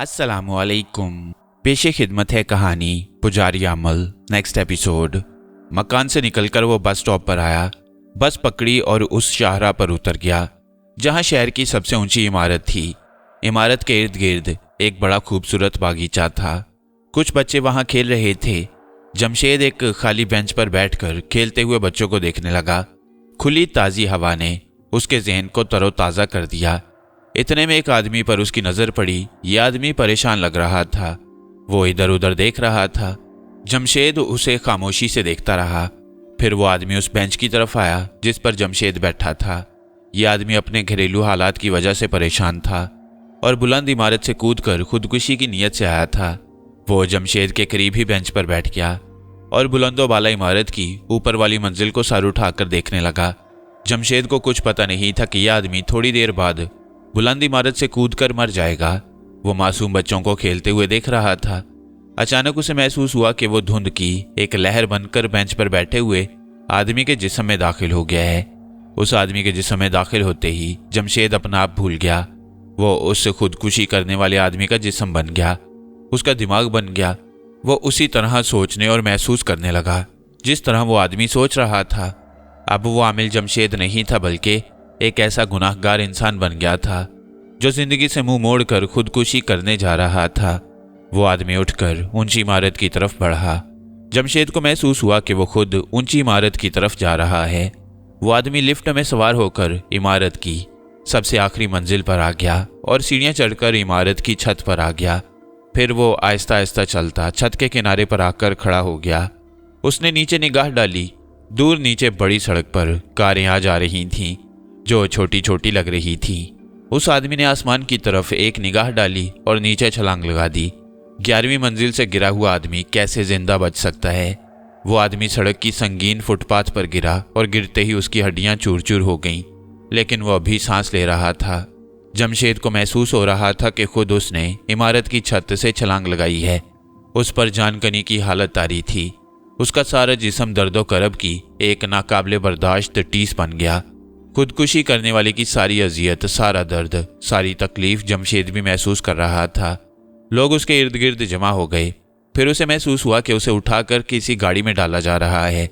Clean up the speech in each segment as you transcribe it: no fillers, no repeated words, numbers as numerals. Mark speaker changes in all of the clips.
Speaker 1: अस्सलामुअलैकुम। पेशे खिदमत है कहानी पुजारी अमल। Next episode. मकान से निकलकर वो बस स्टॉप पर आया, बस पकड़ी और उस शाहराह पर उतर गया जहां शहर की सबसे ऊंची इमारत थी। इमारत के इर्द गिर्द एक बड़ा खूबसूरत बागीचा था। कुछ बच्चे वहां खेल रहे थे। जमशेद एक खाली बेंच पर बैठकर खेलते हुए बच्चों को देखने लगा। खुली ताज़ी हवा ने उसके जहन को तरोताज़ा कर दिया। इतने में एक आदमी पर उसकी नज़र पड़ी। ये आदमी परेशान लग रहा था। वो इधर उधर देख रहा था। जमशेद उसे खामोशी से देखता रहा। फिर वो आदमी उस बेंच की तरफ आया जिस पर जमशेद बैठा था। ये आदमी अपने घरेलू हालात की वजह से परेशान था और बुलंद इमारत से कूदकर खुदकुशी की नीयत से आया था। वो जमशेद के करीब ही बेंच पर बैठ गया और बुलंदो बाला इमारत की ऊपर वाली मंजिल को सर उठाकर देखने लगा। जमशेद को कुछ पता नहीं था कि यह आदमी थोड़ी देर बाद बुलंद इमारत से कूदकर मर जाएगा। वो मासूम बच्चों को खेलते हुए देख रहा था। अचानक उसे महसूस हुआ कि वो धुंध की एक लहर बनकर बेंच पर बैठे हुए आदमी के जिस्म में दाखिल हो गया है। उस आदमी के जिस्म में दाखिल होते ही जमशेद अपना आप भूल गया। वो उस खुदकुशी करने वाले आदमी का जिस्म बन गया, उसका दिमाग बन गया। वो उसी तरह सोचने और महसूस करने लगा जिस तरह वो आदमी सोच रहा था। अब वो आमिल जमशेद नहीं था बल्कि एक ऐसा गुनाहगार इंसान बन गया था जो जिंदगी से मुंह मोड़कर खुदकुशी करने जा रहा था। वो आदमी उठकर ऊंची इमारत की तरफ बढ़ा। जमशेद को महसूस हुआ कि वो खुद ऊंची इमारत की तरफ जा रहा है। वो आदमी लिफ्ट में सवार होकर इमारत की सबसे आखिरी मंजिल पर आ गया और सीढ़ियां चढ़कर इमारत की छत पर आ गया। फिर वो आहिस्ता आहिस्ता चलता छत के किनारे पर आकर खड़ा हो गया। उसने नीचे निगाह डाली। दूर नीचे बड़ी सड़क पर कारें आ जा रही थीं जो छोटी छोटी लग रही थी। उस आदमी ने आसमान की तरफ एक निगाह डाली और नीचे छलांग लगा दी। 11वीं मंजिल से गिरा हुआ आदमी कैसे जिंदा बच सकता है। वो आदमी सड़क की संगीन फुटपाथ पर गिरा और गिरते ही उसकी हड्डियां चूर चूर हो गईं, लेकिन वो अभी सांस ले रहा था। जमशेद को महसूस हो रहा था कि खुद उसने इमारत की छत से छलांग लगाई है। उस पर जानकनी की हालत तारी थी। उसका सारा जिस्म दर्दो करब की एक नाकाबिले बर्दाश्त टीस बन गया। खुदकुशी करने वाले की सारी अजियत, सारा दर्द, सारी तकलीफ जमशेद भी महसूस कर रहा था। लोग उसके इर्द गिर्द जमा हो गए। फिर उसे महसूस हुआ कि उसे उठाकर किसी गाड़ी में डाला जा रहा है।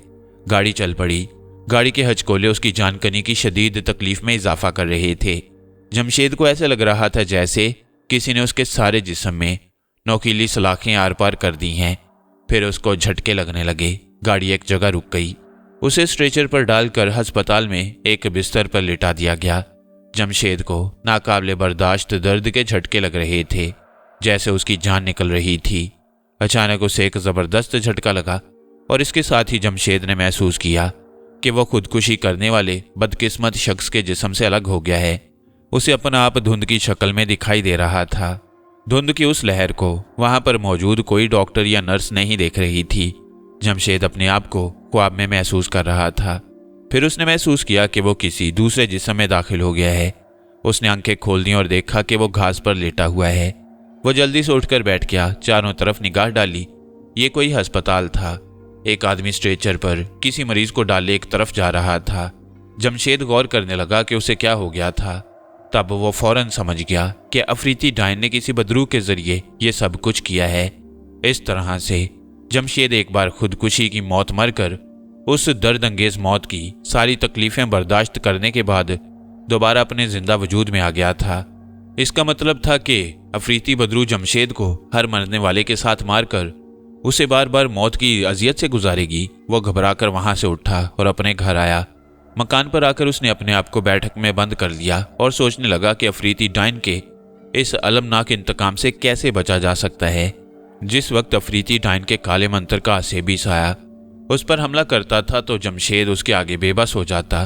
Speaker 1: गाड़ी चल पड़ी। गाड़ी के हचकोले उसकी जानकनी की शदीद तकलीफ में इजाफा कर रहे थे। जमशेद को ऐसे लग रहा था जैसे किसी ने उसके सारे जिस्म में नोकीली सलाखें आर पार कर दी हैं। फिर उसको झटके लगने लगे। गाड़ी एक जगह रुक गई। उसे स्ट्रेचर पर डालकर अस्पताल में एक बिस्तर पर लिटा दिया गया। जमशेद को नाकाबिले बर्दाश्त दर्द के झटके लग रहे थे, जैसे उसकी जान निकल रही थी। अचानक उसे एक ज़बरदस्त झटका लगा और इसके साथ ही जमशेद ने महसूस किया कि वह खुदकुशी करने वाले बदकिस्मत शख्स के जिस्म से अलग हो गया है। उसे अपना आप धुंध की शक्ल में दिखाई दे रहा था। धुंध की उस लहर को वहां पर मौजूद कोई डॉक्टर या नर्स नहीं देख रही थी। जमशेद अपने आप को ख्वाब में महसूस कर रहा था। फिर उसने महसूस किया कि वो किसी दूसरे जिस्म में दाखिल हो गया है। उसने आंखें खोल दी और देखा कि वो घास पर लेटा हुआ है। वो जल्दी से उठकर बैठ गया। चारों तरफ निगाह डाली। ये कोई अस्पताल था। एक आदमी स्ट्रेचर पर किसी मरीज को डाले एक तरफ जा रहा था। जमशेद गौर करने लगा कि उसे क्या हो गया था। तब वो फौरन समझ गया कि अफरीती डायन ने किसी बदरू के जरिए ये सब कुछ किया है। इस तरह से जमशेद एक बार खुदकुशी की मौत मरकर उस दर्द अंगेज मौत की सारी तकलीफें बर्दाश्त करने के बाद दोबारा अपने जिंदा वजूद में आ गया था। इसका मतलब था कि अफरीती बदरू जमशेद को हर मरने वाले के साथ मारकर उसे बार बार मौत की अजियत से गुजारेगी। वो घबराकर वहां से उठा और अपने घर आया। मकान पर आकर उसने अपने आप को बैठक में बंद कर लिया और सोचने लगा कि अफरीती डायन के इस अलमनाक इंतकाम से कैसे बचा जा सकता है। जिस वक्त अफरीती डायन के काले मंत्र का असेबी साया उस पर हमला करता था तो जमशेद उसके आगे बेबस हो जाता।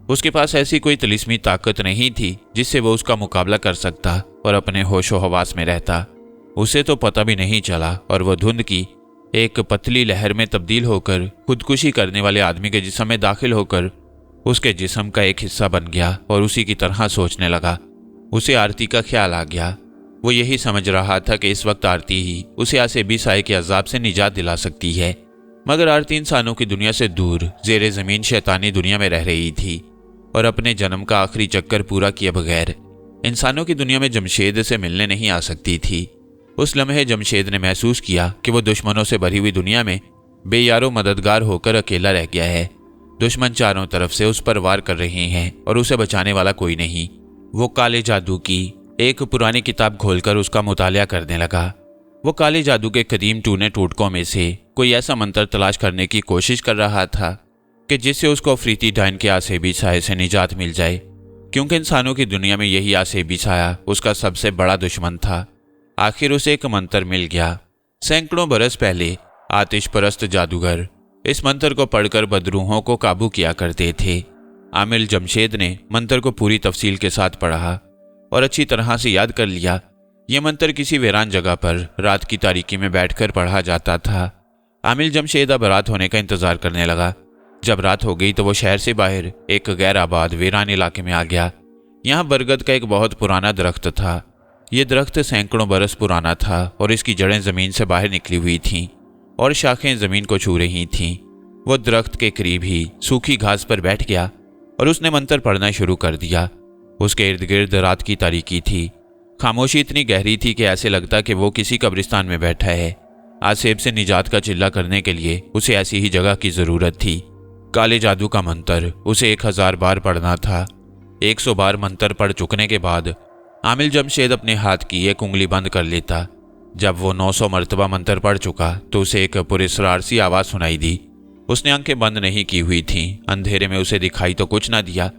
Speaker 1: उसके पास ऐसी कोई तिलिस्मी ताकत नहीं थी जिससे वो उसका मुकाबला कर सकता और अपने होशो हवास में रहता। उसे तो पता भी नहीं चला और वह धुंध की एक पतली लहर में तब्दील होकर खुदकुशी करने वाले आदमी के जिस्म में दाखिल होकर उसके जिस्म का एक हिस्सा बन गया और उसी की तरह सोचने लगा। उसे आरती का ख्याल आ गया। वो यही समझ रहा था कि इस वक्त आरती ही उसे आसेबी साए के अजाब से निजात दिला सकती है, मगर आरती इंसानों की दुनिया से दूर जेरे ज़मीन शैतानी दुनिया में रह रही थी और अपने जन्म का आखिरी चक्कर पूरा किए बगैर इंसानों की दुनिया में जमशेद से मिलने नहीं आ सकती थी। उस लम्हे जमशेद ने महसूस किया कि वो दुश्मनों से भरी हुई दुनिया में बेयारो मददगार होकर अकेला रह गया है। दुश्मन चारों तरफ से उस पर वार कर रहे हैं और उसे बचाने वाला कोई नहीं। वो काले जादू की एक पुरानी किताब खोलकर उसका मुतालिया करने लगा। वो काले जादू के कदीम टूने टोटकों में से कोई ऐसा मंत्र तलाश करने की कोशिश कर रहा था कि जिससे उसको अफरीती डायन के आसेबी साये से निजात मिल जाए, क्योंकि इंसानों की दुनिया में यही आसेबी साया उसका सबसे बड़ा दुश्मन था। आखिर उसे एक मंत्र मिल गया। सैकड़ों बरस पहले आतिश परस्त जादूगर इस मंत्र को पढ़कर बदरूहों को काबू किया करते थे। आमिर जमशेद ने मंत्र को पूरी तफसील के साथ पढ़ा और अच्छी तरह से याद कर लिया। यह मंत्र किसी वीरान जगह पर रात की तारीकी में बैठकर पढ़ा जाता था। आमिर जमशेद अब रात होने का इंतजार करने लगा। जब रात हो गई तो वो शहर से बाहर एक गैर आबाद वीरान इलाके में आ गया। यहाँ बरगद का एक बहुत पुराना दरख्त था। ये दरख्त सैकड़ों बरस पुराना था और इसकी जड़ें जमीन से बाहर निकली हुई थीं और शाखें जमीन को छू रही थीं। वो दरख्त के करीब ही सूखी घास पर बैठ गया और उसने मंत्र पढ़ना शुरू कर दिया। उसके इर्द गिर्द रात की तारीकी थी। खामोशी इतनी गहरी थी कि ऐसे लगता कि वो किसी कब्रिस्तान में बैठा है। आसेब से निजात का चिल्ला करने के लिए उसे ऐसी ही जगह की जरूरत थी। काले जादू का मंत्र उसे 1000 बार पढ़ना था। 100 बार मंत्र पढ़ चुकने के बाद आमिर जमशेद अपने हाथ की एक उंगली बंद कर लेता। जब वो 900 मरतबा मंत्र पढ़ चुका तो उसे एक पुरस्रार सी आवाज़ सुनाई दी। उसने आंखें बंद नहीं की हुई थीं। अंधेरे में उसे दिखाई तो कुछ ना दिया,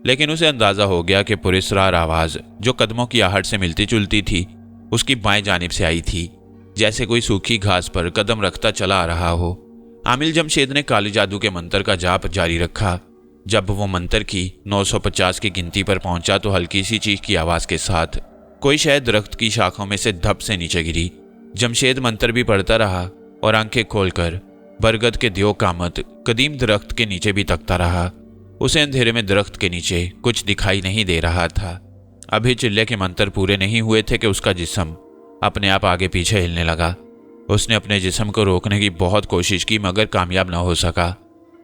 Speaker 1: लेकिन उसे अंदाजा हो गया कि पुरस्रार आवाज़ जो कदमों की आहट से मिलती जुलती थी उसकी बाएं जानिब से आई थी, जैसे कोई सूखी घास पर कदम रखता चला आ रहा हो। आमिर जमशेद ने काले जादू के मंत्र का जाप जारी रखा। जब वो मंत्र की 950 की गिनती पर पहुंचा तो हल्की सी चीख की आवाज़ के साथ कोई शायद दरख्त की शाखों में से धप से नीचे गिरी। जमशेद मंत्र भी पढ़ता रहा और आंखें खोलकर बरगद के दियो कामत कदीम दरख्त के नीचे भी तकता रहा। उसे अंधेरे में दरख्त के नीचे कुछ दिखाई नहीं दे रहा था। अभी चिल्ले के मंत्र पूरे नहीं हुए थे कि उसका जिस्म अपने आप आगे पीछे हिलने लगा। उसने अपने जिस्म को रोकने की बहुत कोशिश की मगर कामयाब न हो सका।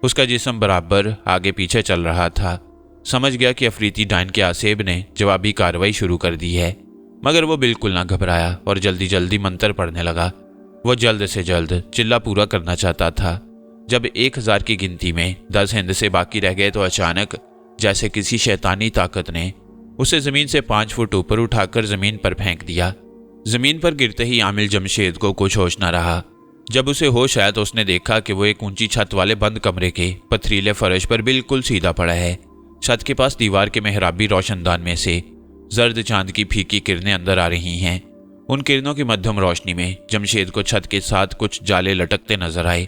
Speaker 1: उसका जिस्म बराबर आगे पीछे चल रहा था। समझ गया कि अफरीती डायन के आसेब ने जवाबी कार्रवाई शुरू कर दी है, मगर वो बिल्कुल ना घबराया और जल्दी जल्दी मंत्र पढ़ने लगा। वो जल्द से जल्द चिल्ला पूरा करना चाहता था। जब 1000 की गिनती में 10 हिंदसे बाकी रह गए तो अचानक जैसे किसी शैतानी ताकत ने उसे जमीन से 5 फुट ऊपर उठाकर जमीन पर फेंक दिया। जमीन पर गिरते ही आमिर जमशेद को कुछ होश न रहा। जब उसे होश आया तो उसने देखा कि वो एक ऊंची छत वाले बंद कमरे के पथरीले फर्श पर बिल्कुल सीधा पड़ा है। छत के पास दीवार के मेहराबी रोशनदान में से जर्द चांद की फीकी किरणें अंदर आ रही हैं। उन किरणों की मध्यम रोशनी में जमशेद को छत के साथ कुछ जाले लटकते नजर आए।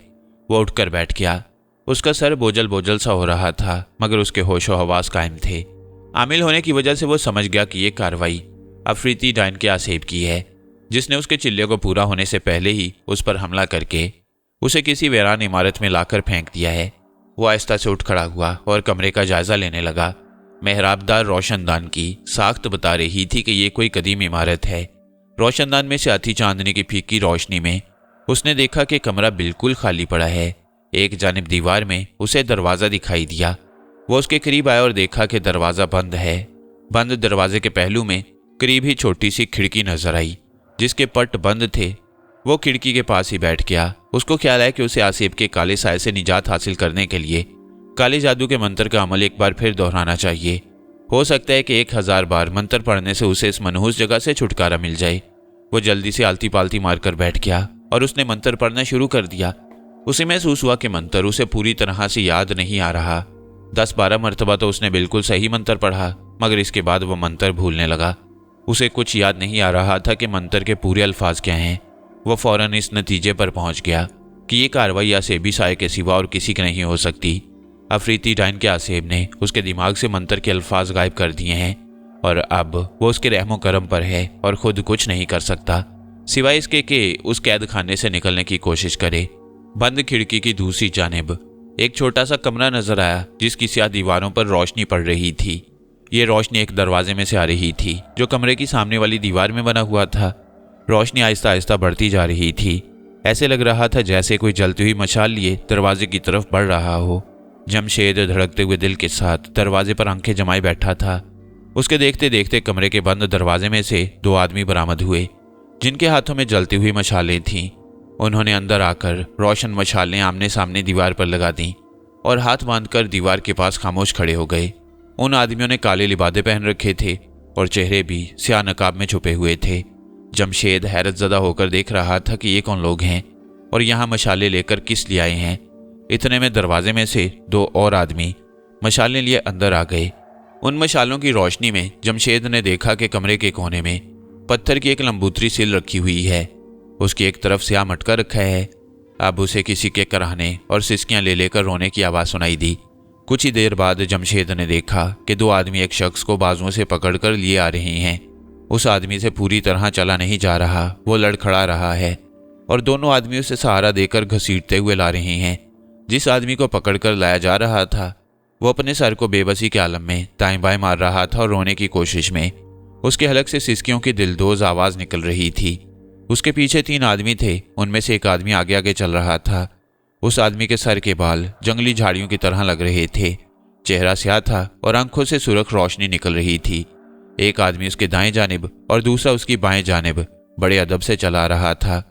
Speaker 1: वो उठकर बैठ गया। उसका सर बोझल बोझल सा हो रहा था, मगर उसके होशो हवास कायम थे। आमिल होने की वजह से वो समझ गया कि ये कार्रवाई अफरीती डायन के आसेब की है, जिसने उसके चिल्ले को पूरा होने से पहले ही उस पर हमला करके उसे किसी वीरान इमारत में लाकर फेंक दिया है। वो आहिस्ता से उठ खड़ा हुआ और कमरे का जायजा लेने लगा। मेहराबदार रोशनदान की साख्त बता रही थी कि ये कोई कदीम इमारत है। रोशनदान में से आती चांदनी की फीकी रोशनी में उसने देखा कि कमरा बिल्कुल खाली पड़ा है। एक जानिब दीवार में उसे दरवाज़ा दिखाई दिया। वो उसके करीब आया और देखा कि दरवाज़ा बंद है। बंद दरवाजे के पहलू में करीब ही छोटी सी खिड़की नजर आई, जिसके पट बंद थे। वो खिड़की के पास ही बैठ गया। उसको ख्याल है कि उसे आसेब के काले साए से निजात हासिल करने के लिए काले जादू के मंत्र का अमल एक बार फिर दोहराना चाहिए। हो सकता है कि 1000 बार मंत्र पढ़ने से उसे इस मनहूस जगह से छुटकारा मिल जाए। वो जल्दी से आलती पालती मारकर बैठ गया और उसने मंत्र पढ़ना शुरू कर दिया। उसे महसूस हुआ कि मंत्र उसे पूरी तरह से याद नहीं आ रहा। 10-12 मरतबा तो उसने बिल्कुल सही मंत्र पढ़ा, मगर इसके बाद वो मंत्र भूलने लगा। उसे कुछ याद नहीं आ रहा था कि मंत्र के पूरे अल्फाज क्या हैं। वो फौरन इस नतीजे पर पहुंच गया कि ये कार्रवाई आसेबी साए के सिवा और किसी की नहीं हो सकती। अफरीती डायन के आसेब ने उसके दिमाग से मंत्र के अल्फाज गायब कर दिए हैं और अब वो उसके रहमो करम पर है और खुद कुछ नहीं कर सकता सिवाय इसके कि उस कैद खाने से निकलने की कोशिश करे। बंद खिड़की की दूसरी जानिब एक छोटा सा कमरा नजर आया, जिसकी स्याह दीवारों पर रोशनी पड़ रही थी। ये रोशनी एक दरवाजे में से आ रही थी जो कमरे की सामने वाली दीवार में बना हुआ था। रोशनी आहिस्ता आहिस्ता बढ़ती जा रही थी। ऐसे लग रहा था जैसे कोई जलती हुई मशाल लिए दरवाजे की तरफ बढ़ रहा हो। जमशेद धड़कते हुए दिल के साथ दरवाजे पर आंखें जमाए बैठा था। उसके देखते देखते कमरे के बंद दरवाजे में से 2 आदमी बरामद हुए। जिनके हाथों में जलती हुई मशालें थीं। उन्होंने अंदर आकर रोशन मशालें आमने सामने दीवार पर लगा दी और हाथ बांधकर दीवार के पास खामोश खड़े हो गए। उन आदमियों ने काले लिबादे पहन रखे थे और चेहरे भी स्याह नकाब में छुपे हुए थे। जमशेद हैरतजदा होकर देख रहा था कि ये कौन लोग हैं और यहाँ मशाले लेकर किस लिए आए हैं। इतने में दरवाजे में से 2 और आदमी मशालें लिए अंदर आ गए। उन मशालों की रोशनी में जमशेद ने देखा कि कमरे के कोने में पत्थर की एक लंबूतरी सिल रखी हुई है। उसकी एक तरफ स्याह मटका रखा है। अब उसे किसी के कराहने और सिसकियां ले लेकर रोने की आवाज़ सुनाई दी। कुछ ही देर बाद जमशेद ने देखा कि 2 आदमी एक शख्स को बाजुओं से पकड़कर लिए आ रहे हैं। उस आदमी से पूरी तरह चला नहीं जा रहा, वो लड़खड़ा रहा है और दोनों आदमी उसे सहारा देकर घसीटते हुए ला रहे हैं। जिस आदमी को पकड़कर लाया जा रहा था वो अपने सर को बेबसी के आलम में दाएं बाएं मार रहा था और रोने की कोशिश में। उसके हलक से सिसकियों की दिलदोज आवाज़ निकल रही थी। उसके पीछे 3 आदमी थे। उनमें से एक आदमी आगे आगे चल रहा था। उस आदमी के सर के बाल जंगली झाड़ियों की तरह लग रहे थे। चेहरा स्याह था और आंखों से सुर्ख रोशनी निकल रही थी। एक आदमी उसके दाएं जानिब और दूसरा उसकी बाएं जानिब बड़े अदब से चला रहा था।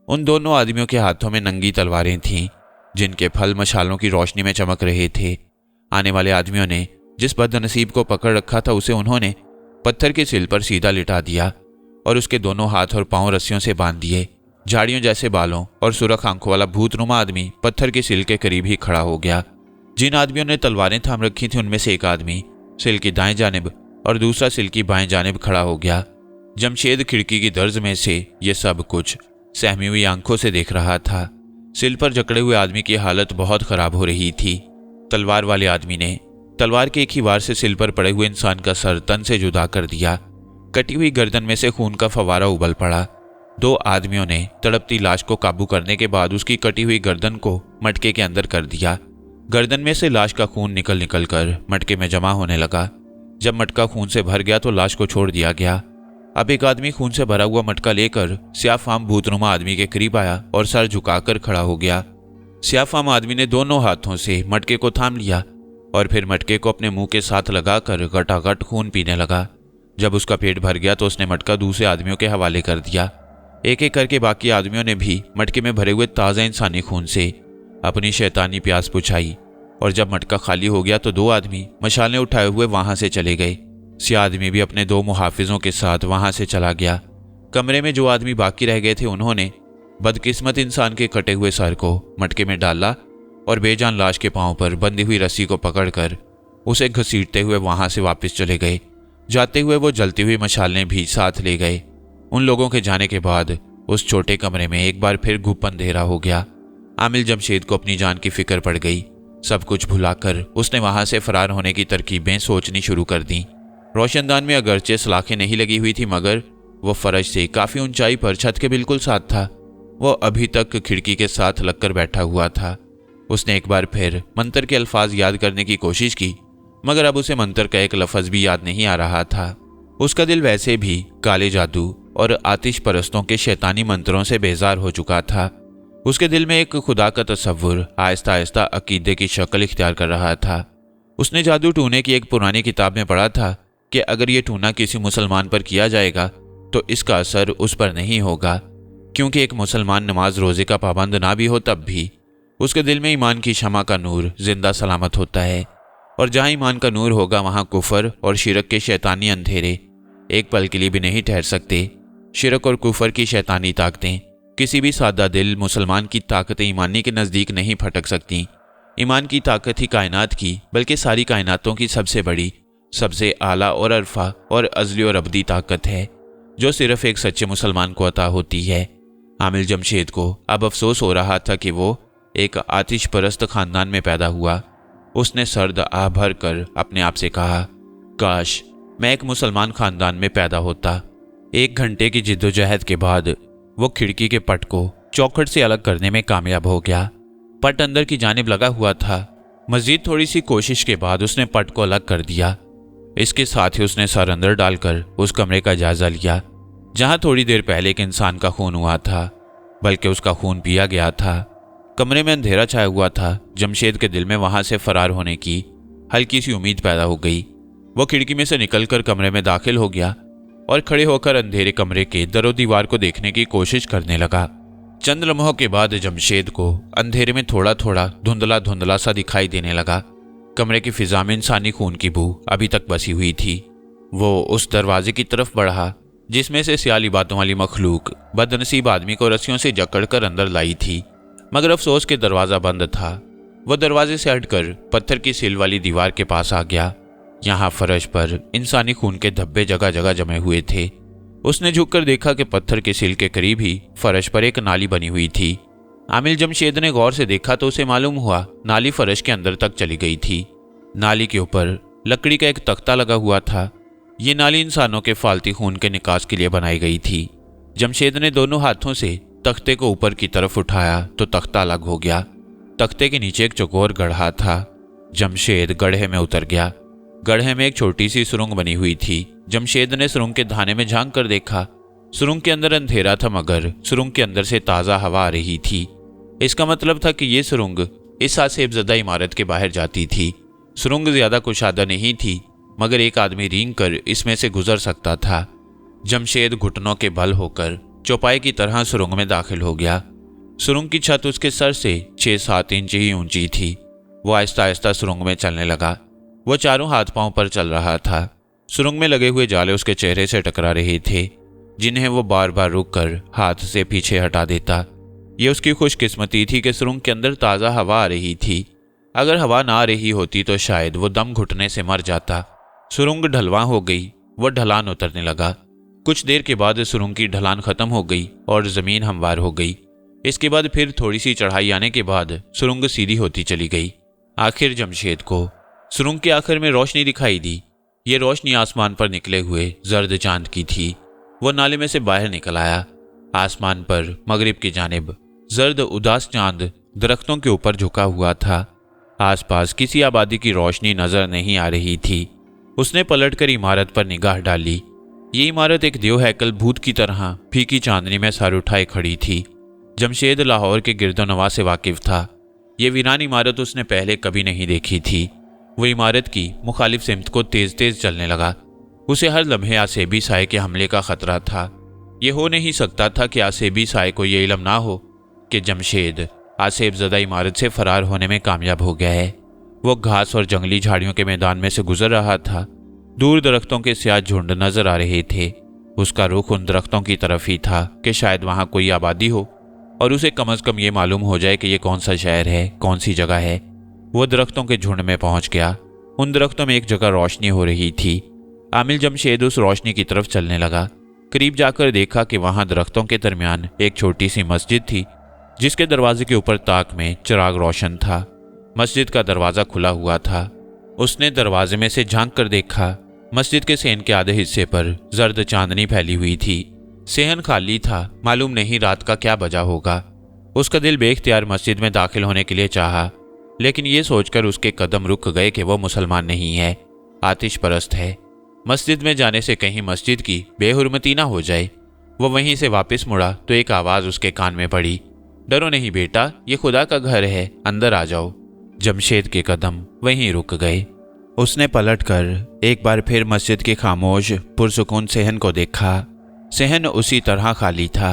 Speaker 1: उन दोनों आदमियों के हाथों में नंगी तलवारें थीं, जिनके फल मशालों की रोशनी में चमक रहे थे। आने वाले आदमियों ने जिस बदनसीब को पकड़ रखा था उसे उन्होंने पत्थर के सिल पर सीधा लिटा दिया और उसके दोनों हाथ और पांव रस्सियों से बांध दिए। झाड़ियों जैसे बालों और सुर्ख आंखों वाला भूतनुमा आदमी पत्थर के सिल के करीब ही खड़ा हो गया। जिन आदमियों ने तलवारें थाम रखी थी उनमें से एक आदमी सिल की दाएं जानिब और दूसरा सिल की बाएं जानिब खड़ा हो गया। जमशेद खिड़की की दर्ज में से ये सब कुछ सहमी हुई आंखों से देख रहा था। सिल पर जकड़े हुए आदमी की हालत बहुत खराब हो रही थी। तलवार वाले आदमी ने तलवार के एक ही वार से सिल पर पड़े हुए इंसान का सर तन से जुदा कर दिया। कटी हुई गर्दन में से खून का फवारा उबल पड़ा। 2 आदमियों ने तड़पती लाश को काबू करने के बाद उसकी कटी हुई गर्दन को मटके के अंदर कर दिया। गर्दन में से लाश का खून निकल निकल कर मटके में जमा होने लगा। जब मटका खून से भर गया तो लाश को छोड़ दिया गया। अब एक आदमी खून से भरा हुआ मटका लेकर स्याफाम भूतनुमा आदमी के करीब आया और सर झुकाकर खड़ा हो गया। स्याफाम आदमी ने दोनों हाथों से मटके को थाम लिया और फिर मटके को अपने मुंह के साथ लगाकर गटागट खून पीने लगा। जब उसका पेट भर गया तो उसने मटका दूसरे आदमियों के हवाले कर दिया। एक एक करके बाकी आदमियों ने भी मटके में भरे हुए ताज़ा इंसानी खून से अपनी शैतानी प्यास बुझाई और जब मटका खाली हो गया तो 2 आदमी मशालें उठाए हुए वहां से चले गए। स्याह आदमी भी अपने 2 मुहाफिजों के साथ वहां से चला गया। कमरे में जो आदमी बाकी रह गए थे उन्होंने बदकिस्मत इंसान के कटे हुए सर को मटके में डाला और बेजान लाश के पांव पर बंधी हुई रस्सी को पकड़कर उसे घसीटते हुए वहां से वापस चले गए। जाते हुए वो जलती हुई मशालें भी साथ ले गए। उन लोगों के जाने के बाद उस छोटे कमरे में एक बार फिर घुप अंधेरा हो गया। आमिल जमशेद को अपनी जान की फिक्र पड़ गई। सब कुछ भुलाकर उसने वहां से फरार होने की तरकीबें सोचनी शुरू कर दी। रोशनदान में अगरचे सलाखें नहीं लगी हुई थी मगर वो फर्श से काफ़ी ऊंचाई पर छत के बिल्कुल साथ था। वो अभी तक खिड़की के साथ लगकर बैठा हुआ था। उसने एक बार फिर मंत्र के अल्फाज याद करने की कोशिश की मगर अब उसे मंत्र का एक लफ्ज़ भी याद नहीं आ रहा था। उसका दिल वैसे भी काले जादू और आतिश परस्तों के शैतानी मंत्रों से बेजार हो चुका था। उसके दिल में एक खुदा का तस्वुर आहिस्ता आहिस्ता अकीदे की शक्ल इख्तियार कर रहा था। उसने जादू टूने की एक पुरानी किताब में पढ़ा था कि अगर ये टूना किसी मुसलमान पर किया जाएगा तो इसका असर उस पर नहीं होगा, क्योंकि एक मुसलमान नमाज रोज़े का पाबंद ना भी हो तब भी उसके दिल में ईमान की शमा का नूर जिंदा सलामत होता है, और जहाँ ईमान का नूर होगा वहाँ कुफर और शिरक के शैतानी अंधेरे एक पल के लिए भी नहीं ठहर सकते। शिरक और कुफर की शैतानी ताकतें किसी भी सादा दिल मुसलमान की ताकतें ईमानी के नज़दीक नहीं फटक सकती। ईमान की ताकत ही कायनात की बल्कि सारी कायनातों की सबसे बड़ी, सबसे आला और अरफा और अज़ली और अबदी ताकत है जो सिर्फ एक सच्चे मुसलमान को अता होती है। आमिल जमशेद को अब अफसोस हो रहा था कि वो एक आतिश परस्त ख़ानदान में पैदा हुआ। उसने सर्द आह भर कर अपने आप से कहा, काश मैं एक मुसलमान ख़ानदान में पैदा होता। 1 घंटे की जिद्दोजहद के बाद वो खिड़की के पट को चौखट से अलग करने में कामयाब हो गया। पट अंदर की जानिब लगा हुआ था। मज़ीद थोड़ी सी कोशिश के बाद उसने पट को अलग कर दिया। इसके साथ ही उसने सर अंदर डालकर उस कमरे का जायजा लिया जहां थोड़ी देर पहले एक इंसान का खून हुआ था, बल्कि उसका खून पिया गया था। कमरे में अंधेरा छाया हुआ था। जमशेद के दिल में वहां से फरार होने की हल्की सी उम्मीद पैदा हो गई। वो खिड़की में से निकलकर कमरे में दाखिल हो गया। और खड़े होकर अंधेरे कमरे के दरो दीवार को देखने की कोशिश करने लगा। चंद लम्हों के बाद जमशेद को अंधेरे में थोड़ा थोड़ा धुंधला धुंधला सा दिखाई देने लगा। कमरे की फिजा में इंसानी खून की बू अभी तक बसी हुई थी। वो उस दरवाजे की तरफ बढ़ा जिसमें से सियाली बातों वाली मखलूक बदनसीब आदमी को रस्सियों से जकड़कर अंदर लाई थी, मगर अफसोस के दरवाजा बंद था। वह दरवाजे से हटकर पत्थर की सिल वाली दीवार के पास आ गया। यहाँ फर्श पर इंसानी खून के धब्बे जगह जगह जमे हुए थे। उसने झुककर देखा कि पत्थर के सिल के करीब ही फर्श पर एक नाली बनी हुई थी। आमिल जमशेद ने गौर से देखा तो उसे मालूम हुआ नाली फर्श के अंदर तक चली गई थी। नाली के ऊपर लकड़ी का एक तख्ता लगा हुआ था। ये नाली इंसानों के फालतू खून के निकास के लिए बनाई गई थी। जमशेद ने दोनों हाथों से तख्ते को ऊपर की तरफ उठाया तो तख्ता अलग हो गया। तख्ते के नीचे एक चौकोर गड्ढा था। जमशेद गड्ढे में उतर गया। गड्ढे में एक छोटी सी सुरंग बनी हुई थी। जमशेद ने सुरंग के धाने में झांक कर देखा। सुरंग के अंदर अंधेरा था, मगर सुरंग के अंदर से ताज़ा हवा आ रही थी। इसका मतलब था कि ये सुरंग इस आसेबजदा इमारत के बाहर जाती थी। सुरंग ज्यादा कुशादा नहीं थी, मगर एक आदमी रेंग कर इसमें से गुजर सकता था। जमशेद घुटनों के बल होकर चौपाई की तरह सुरंग में दाखिल हो गया। सुरंग की छत उसके सर से 6-7 इंच ही ऊंची थी। वो आहिस्ता आहिस्ता सुरंग में चलने लगा। वो चारों हाथ पांव पर चल रहा था। सुरंग में लगे हुए जाले उसके चेहरे से टकरा रहे थे, जिन्हें वो बार बार रुककर हाथ से पीछे हटा देता। ये उसकी खुशकिस्मती थी कि सुरंग के अंदर ताज़ा हवा आ रही थी। अगर हवा ना आ रही होती तो शायद वो दम घुटने से मर जाता। सुरंग ढलवां हो गई। वह ढलान उतरने लगा। कुछ देर के बाद सुरंग की ढलान खत्म हो गई और जमीन हमवार हो गई। इसके बाद फिर थोड़ी सी चढ़ाई आने के बाद सुरंग सीधी होती चली गई। आखिर जमशेद को सुरंग के आखिर में रोशनी दिखाई दी। ये रोशनी आसमान पर निकले हुए जर्द चांद की थी। वह नाले में से बाहर निकल आया। आसमान पर मगरिब की जानिब जर्द उदास चांद दरख्तों के ऊपर झुका हुआ था। आसपास किसी आबादी की रोशनी नजर नहीं आ रही थी। उसने पलटकर इमारत पर निगाह डाली। ये इमारत एक देव हैकल भूत की तरह फीकी चांदनी में सर उठाए खड़ी थी। जमशेद लाहौर के गिरदोनवा से वाकिफ था। ये वीरान इमारत उसने पहले कभी नहीं देखी थी। वो इमारत की मुखालिफ सिमत को तेज तेज चलने लगा। उसे हर लम्हे आसेबी साए के हमले का खतरा था। ये हो नहीं सकता था कि आसेबी साए को ये इल्म ना हो कि जमशेद आसेबजदा इमारत से फरार होने में कामयाब हो गया है। वो घास और जंगली झाड़ियों के मैदान में से गुजर रहा था। दूर दरख्तों के स्याह झुंड नजर आ रहे थे। उसका रुख उन दरख्तों की तरफ ही था कि शायद वहां कोई आबादी हो और उसे कम अज कम ये मालूम हो जाए कि ये कौन सा शहर है, कौन सी जगह है। वो दरख्तों के झुंड में पहुंच गया। उन दरख्तों में एक जगह रोशनी हो रही थी। आमिल जमशेद उस रोशनी की तरफ चलने लगा। करीब जाकर देखा कि वहां दरख्तों के दरमियान एक छोटी सी मस्जिद थी, जिसके दरवाजे के ऊपर ताक में चिराग रोशन था। मस्जिद का दरवाज़ा खुला हुआ था। उसने दरवाजे में से झांक कर देखा। मस्जिद के सेहन के आधे हिस्से पर जर्द चांदनी फैली हुई थी। सेहन खाली था। मालूम नहीं रात का क्या बजा होगा। उसका दिल बेख्तियार मस्जिद में दाखिल होने के लिए चाहा, लेकिन ये सोचकर उसके कदम रुक गए कि वो मुसलमान नहीं है, आतिश परस्त है। मस्जिद में जाने से कहीं मस्जिद की बेहुरमती ना हो जाए। वह वहीं से वापस मुड़ा तो एक आवाज़ उसके कान में पड़ी, डरो नहीं बेटा, ये खुदा का घर है, अंदर आ जाओ। जमशेद के कदम वहीं रुक गए। उसने पलटकर एक बार फिर मस्जिद के खामोश पुरसुकून सेहन को देखा। सेहन उसी तरह खाली था।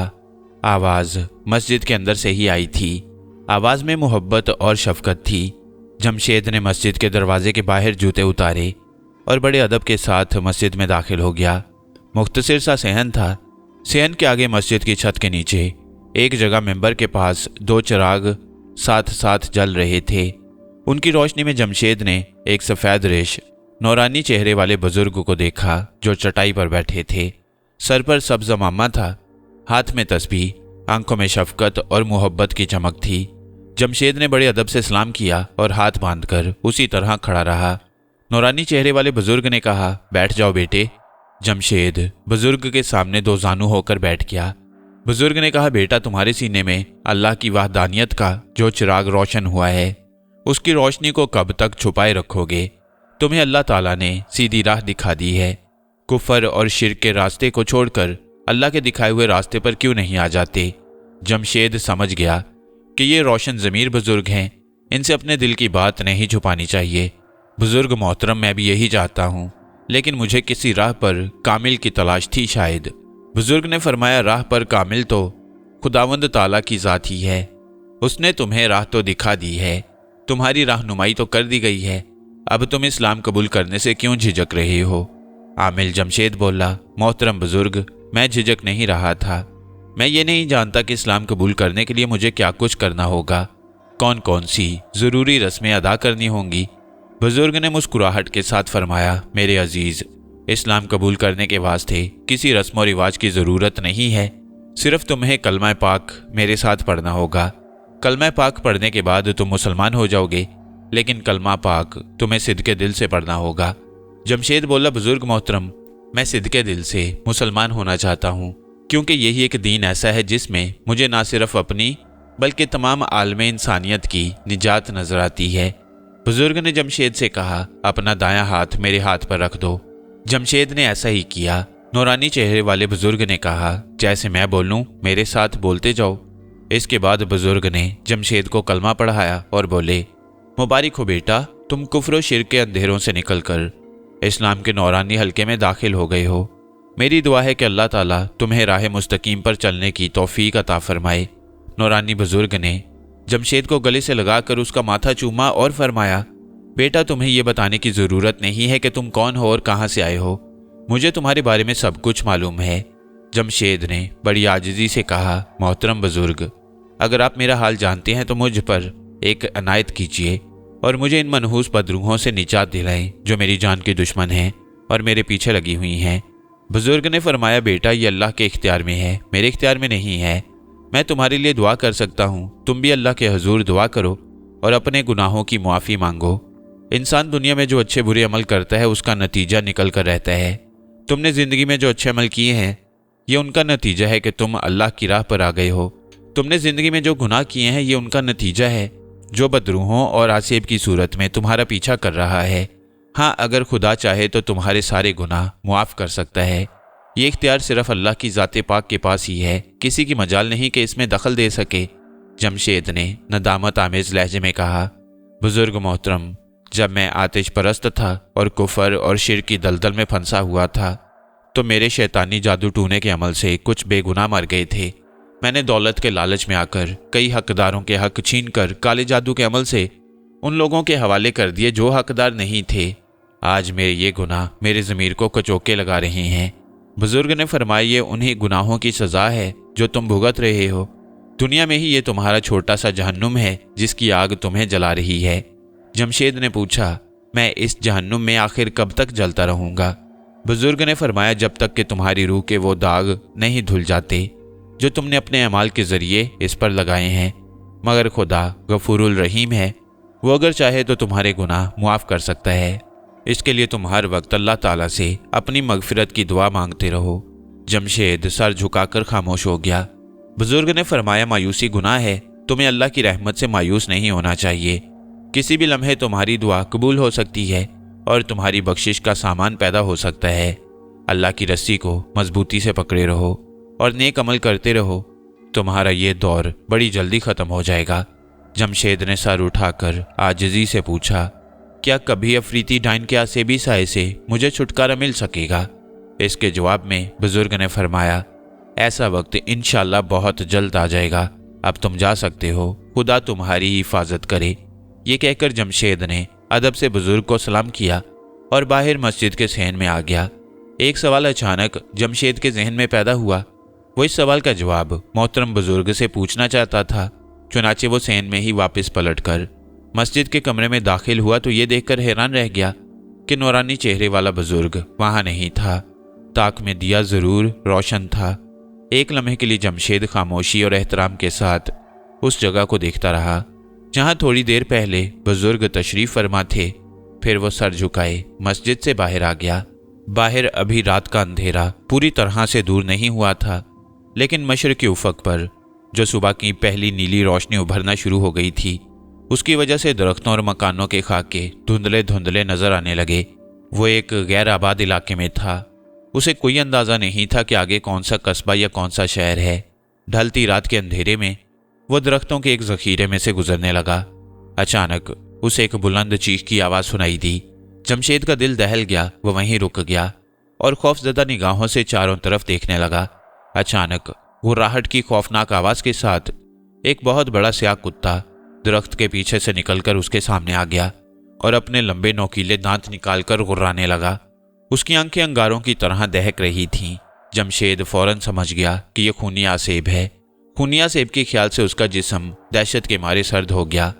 Speaker 1: आवाज़ मस्जिद के अंदर से ही आई थी। आवाज़ में मोहब्बत और शफकत थी। जमशेद ने मस्जिद के दरवाजे के बाहर जूते उतारे और बड़े अदब के साथ मस्जिद में दाखिल हो गया। मुख्तसर सा सेहन था। सेहन के आगे मस्जिद की छत के नीचे एक जगह मेंबर के पास 2 चिराग साथ साथ जल रहे थे। उनकी रोशनी में जमशेद ने एक सफ़ेद रेश नौरानी चेहरे वाले बुजुर्ग को देखा जो चटाई पर बैठे थे। सर पर सब्ज़ अमामा था, हाथ में तस्बीह, आंखों में शफकत और मोहब्बत की चमक थी। जमशेद ने बड़े अदब से सलाम किया और हाथ बांधकर उसी तरह खड़ा रहा। नौरानी चेहरे वाले बुजुर्ग ने कहा, बैठ जाओ बेटे। जमशेद बुजुर्ग के सामने 2 जानू होकर बैठ गया। बुजुर्ग ने कहा, बेटा तुम्हारे सीने में अल्लाह की वहदानियत का जो चिराग रोशन हुआ है, उसकी रोशनी को कब तक छुपाए रखोगे? तुम्हें अल्लाह ताला ने सीधी राह दिखा दी है। कुफर और शिर्क के रास्ते को छोड़कर अल्लाह के दिखाए हुए रास्ते पर क्यों नहीं आ जाते? जमशेद समझ गया कि ये रोशन ज़मीर बुजुर्ग हैं। इनसे अपने दिल की बात नहीं छुपानी चाहिए। बुजुर्ग मोहतरम, मैं भी यही चाहता हूँ, लेकिन मुझे किसी राह पर कामिल की तलाश थी शायद। बुजुर्ग ने फरमाया, राह पर कामिल तो खुदावंद ताला की ज़ात ही है। उसने तुम्हें राह तो दिखा दी है, तुम्हारी रहनुमाई तो कर दी गई है। अब तुम इस्लाम कबूल करने से क्यों झिझक रहे हो? आमिल जमशेद बोला, मोहतरम बुजुर्ग, मैं झिझक नहीं रहा था। मैं ये नहीं जानता कि इस्लाम कबूल करने के लिए मुझे क्या कुछ करना होगा, कौन कौन सी ज़रूरी रस्में अदा करनी होंगी। बुजुर्ग ने मुस्कुराहट के साथ फरमाया, मेरे अजीज़, इस्लाम कबूल करने के वास्ते किसी रस्म और रिवाज की ज़रूरत नहीं है। सिर्फ तुम्हें कलमा पाक मेरे साथ पढ़ना होगा। कलमा पाक पढ़ने के बाद तुम मुसलमान हो जाओगे, लेकिन कलमा पाक तुम्हें सिद्के दिल से पढ़ना होगा। जमशेद बोला, बुजुर्ग मोहतरम, मैं सिद्के दिल से मुसलमान होना चाहता हूँ, क्योंकि यही एक दीन ऐसा है जिसमें मुझे ना सिर्फ अपनी बल्कि तमाम आलम इंसानियत की निजात नजर आती है। बुजुर्ग ने जमशेद से कहा, अपना दायां हाथ मेरे हाथ पर रख दो। जमशेद ने ऐसा ही किया। नूरानी चेहरे वाले बुजुर्ग ने कहा, जैसे मैं बोलूं मेरे साथ बोलते जाओ। इसके बाद बुजुर्ग ने जमशेद को कलमा पढ़ाया और बोले, मुबारक हो बेटा, तुम कुफ्र और शिर्क के अंधेरों से निकलकर इस्लाम के नौरानी हल्के में दाखिल हो गए हो। मेरी दुआ है कि अल्लाह ताला तुम्हें राह मुस्तकीम पर चलने की तौफीक अता फरमाए। नौरानी बुजुर्ग ने जमशेद को गले से लगाकर उसका माथा चूमा और फरमाया, बेटा, तुम्हें यह बताने की ज़रूरत नहीं है कि तुम कौन हो और कहाँ से आए हो। मुझे तुम्हारे बारे में सब कुछ मालूम है। जमशेद ने बड़ी आजिज़ी से कहा, मोहतरम बुजुर्ग, अगर आप मेरा हाल जानते हैं तो मुझ पर एक अनायत कीजिए और मुझे इन मनहूस बदरूहों से निजात दिलाएं जो मेरी जान के दुश्मन हैं और मेरे पीछे लगी हुई हैं। बुजुर्ग ने फरमाया, बेटा, ये अल्लाह के इख्तियार में है, मेरे इख्तियार में नहीं है। मैं तुम्हारे लिए दुआ कर सकता हूँ, तुम भी अल्लाह के हजूर दुआ करो और अपने गुनाहों की मुआफ़ी मांगो। इंसान दुनिया में जो अच्छे बुरे अमल करता है उसका नतीजा निकल कर रहता है। तुमने ज़िंदगी में जो अच्छे अमल किए हैं ये उनका नतीजा है कि तुम अल्लाह की राह पर आ गए हो। तुमने ज़िंदगी में जो गुनाह किए हैं ये उनका नतीजा है जो बदरूहों और आसेब की सूरत में तुम्हारा पीछा कर रहा है। हाँ, अगर खुदा चाहे तो तुम्हारे सारे गुनाह मुआफ़ कर सकता है। ये इख्तियार सिर्फ अल्लाह की ज़ाते पाक के पास ही है, किसी की मजाल नहीं कि इसमें दखल दे सके। जमशेद ने नदामत आमेज लहजे में कहा, बुजुर्ग मोहतरम, जब मैं आतिश परस्त था और कुफर और शिर की दलदल में फंसा हुआ था तो मेरे शैतानी जादू टूने के अमल से कुछ बेगुनाह मर गए थे। मैंने दौलत के लालच में आकर कई हकदारों के हक छीन कर काले जादू के अमल से उन लोगों के हवाले कर दिए जो हकदार नहीं थे। आज मेरे ये गुनाह मेरे ज़मीर को कचोके लगा रहे हैं। बुजुर्ग ने फरमाया, ये उन्हीं गुनाहों की सज़ा है जो तुम भुगत रहे हो। दुनिया में ही ये तुम्हारा छोटा सा जहन्नुम है जिसकी आग तुम्हें जला रही है। जमशेद ने पूछा, मैं इस जहन्नुम में आखिर कब तक जलता रहूँगा? बुजुर्ग ने फरमाया, जब तक कि तुम्हारी रूह के वो दाग नहीं धुल जाते जो तुमने अपने अमाल के ज़रिए इस पर लगाए हैं। मगर खुदा गफूरुल रहीम है, वो अगर चाहे तो तुम्हारे गुनाह मुआफ़ कर सकता है। इसके लिए तुम हर वक्त अल्लाह ताला से अपनी मगफिरत की दुआ मांगते रहो। जमशेद सर झुकाकर खामोश हो गया। बुजुर्ग ने फरमाया, मायूसी गुनाह है, तुम्हें अल्लाह की रहमत से मायूस नहीं होना चाहिए। किसी भी लम्हे तुम्हारी दुआ कबूल हो सकती है और तुम्हारी बख्शिश का सामान पैदा हो सकता है। अल्लाह की रस्सी को मजबूती से पकड़े रहो और नेक अमल करते रहो, तुम्हारा ये दौर बड़ी जल्दी ख़त्म हो जाएगा। जमशेद ने सर उठाकर आजिज़ी से पूछा, क्या कभी अफरीती डाइन के आसेबी साए से मुझे छुटकारा मिल सकेगा? इसके जवाब में बुजुर्ग ने फरमाया, ऐसा वक्त इंशाअल्लाह बहुत जल्द आ जाएगा, अब तुम जा सकते हो, खुदा तुम्हारी हिफाजत करे। ये कहकर जमशेद ने अदब से बुजुर्ग को सलाम किया और बाहर मस्जिद के सहन में आ गया। एक सवाल अचानक जमशेद के जहन में पैदा हुआ। वो इस सवाल का जवाब मोहतरम बुजुर्ग से पूछना चाहता था। चुनाचे वो सहन में ही वापस पलटकर मस्जिद के कमरे में दाखिल हुआ तो ये देखकर हैरान रह गया कि नूरानी चेहरे वाला बुजुर्ग वहाँ नहीं था। ताक में दिया ज़रूर रोशन था। एक लम्हे के लिए जमशेद खामोशी और एहतराम के साथ उस जगह को देखता रहा जहाँ थोड़ी देर पहले बुजुर्ग तशरीफ़ फरमा थे। फिर वो सर झुकाए मस्जिद से बाहर आ गया। बाहर अभी रात का अंधेरा पूरी तरह से दूर नहीं हुआ था, लेकिन मशरिकी उफ़क़ पर जो सुबह की पहली नीली रोशनी उभरना शुरू हो गई थी उसकी वजह से दरख्तों और मकानों के खाके धुंधले धुंधले नजर आने लगे। वो एक गैर आबाद इलाके में था। उसे कोई अंदाज़ा नहीं था कि आगे कौन सा कस्बा या कौन सा शहर है। ढलती रात के अंधेरे में वो दरख्तों के एक ज़ख़ीरे में से गुजरने लगा। अचानक उसे एक बुलंद चीख की आवाज़ सुनाई दी। जमशेद का दिल दहल गया। वह वहीं रुक गया और खौफजदा निगाहों से चारों तरफ देखने लगा। अचानक गुर्राहट की खौफनाक आवाज के साथ एक बहुत बड़ा स्याह कुत्ता दरख्त के पीछे से निकलकर उसके सामने आ गया और अपने लंबे नोकीले दांत निकालकर गुर्राने लगा। उसकी आंखें अंगारों की तरह दहक रही थीं। जमशेद फौरन समझ गया कि यह खूनी आसेब है। खूनी आसेब के ख्याल से उसका जिस्म दहशत के मारे सर्द हो गया।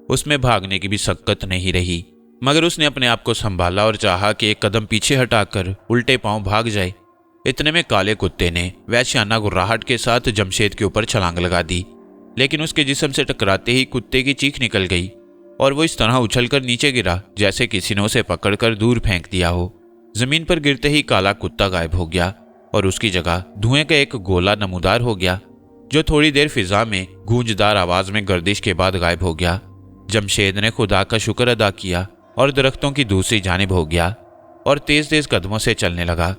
Speaker 1: उसमें भागने की भी सक्कत नहीं रही, मगर उसने अपने आप को संभाला और चाहा कि एक कदम पीछे हटाकर उल्टे पांव भाग जाए। इतने में काले कुत्ते ने वैश्याना गुर्राहट के साथ जमशेद के ऊपर छलांग लगा दी, लेकिन उसके जिस्म से टकराते ही कुत्ते की चीख निकल गई और वो इस तरह उछलकर नीचे गिरा जैसे किसी ने उसे पकड़कर दूर फेंक दिया हो। जमीन पर गिरते ही काला कुत्ता गायब हो गया और उसकी जगह धुएं का एक गोला नमूदार हो गया, जो थोड़ी देर फिजा में गूंजदार आवाज में गर्दिश के बाद गायब हो गया। जमशेद ने खुदा का शुक्र अदा किया और दरख्तों की दूसरी जानिब हो गया और तेज तेज कदमों से चलने लगा।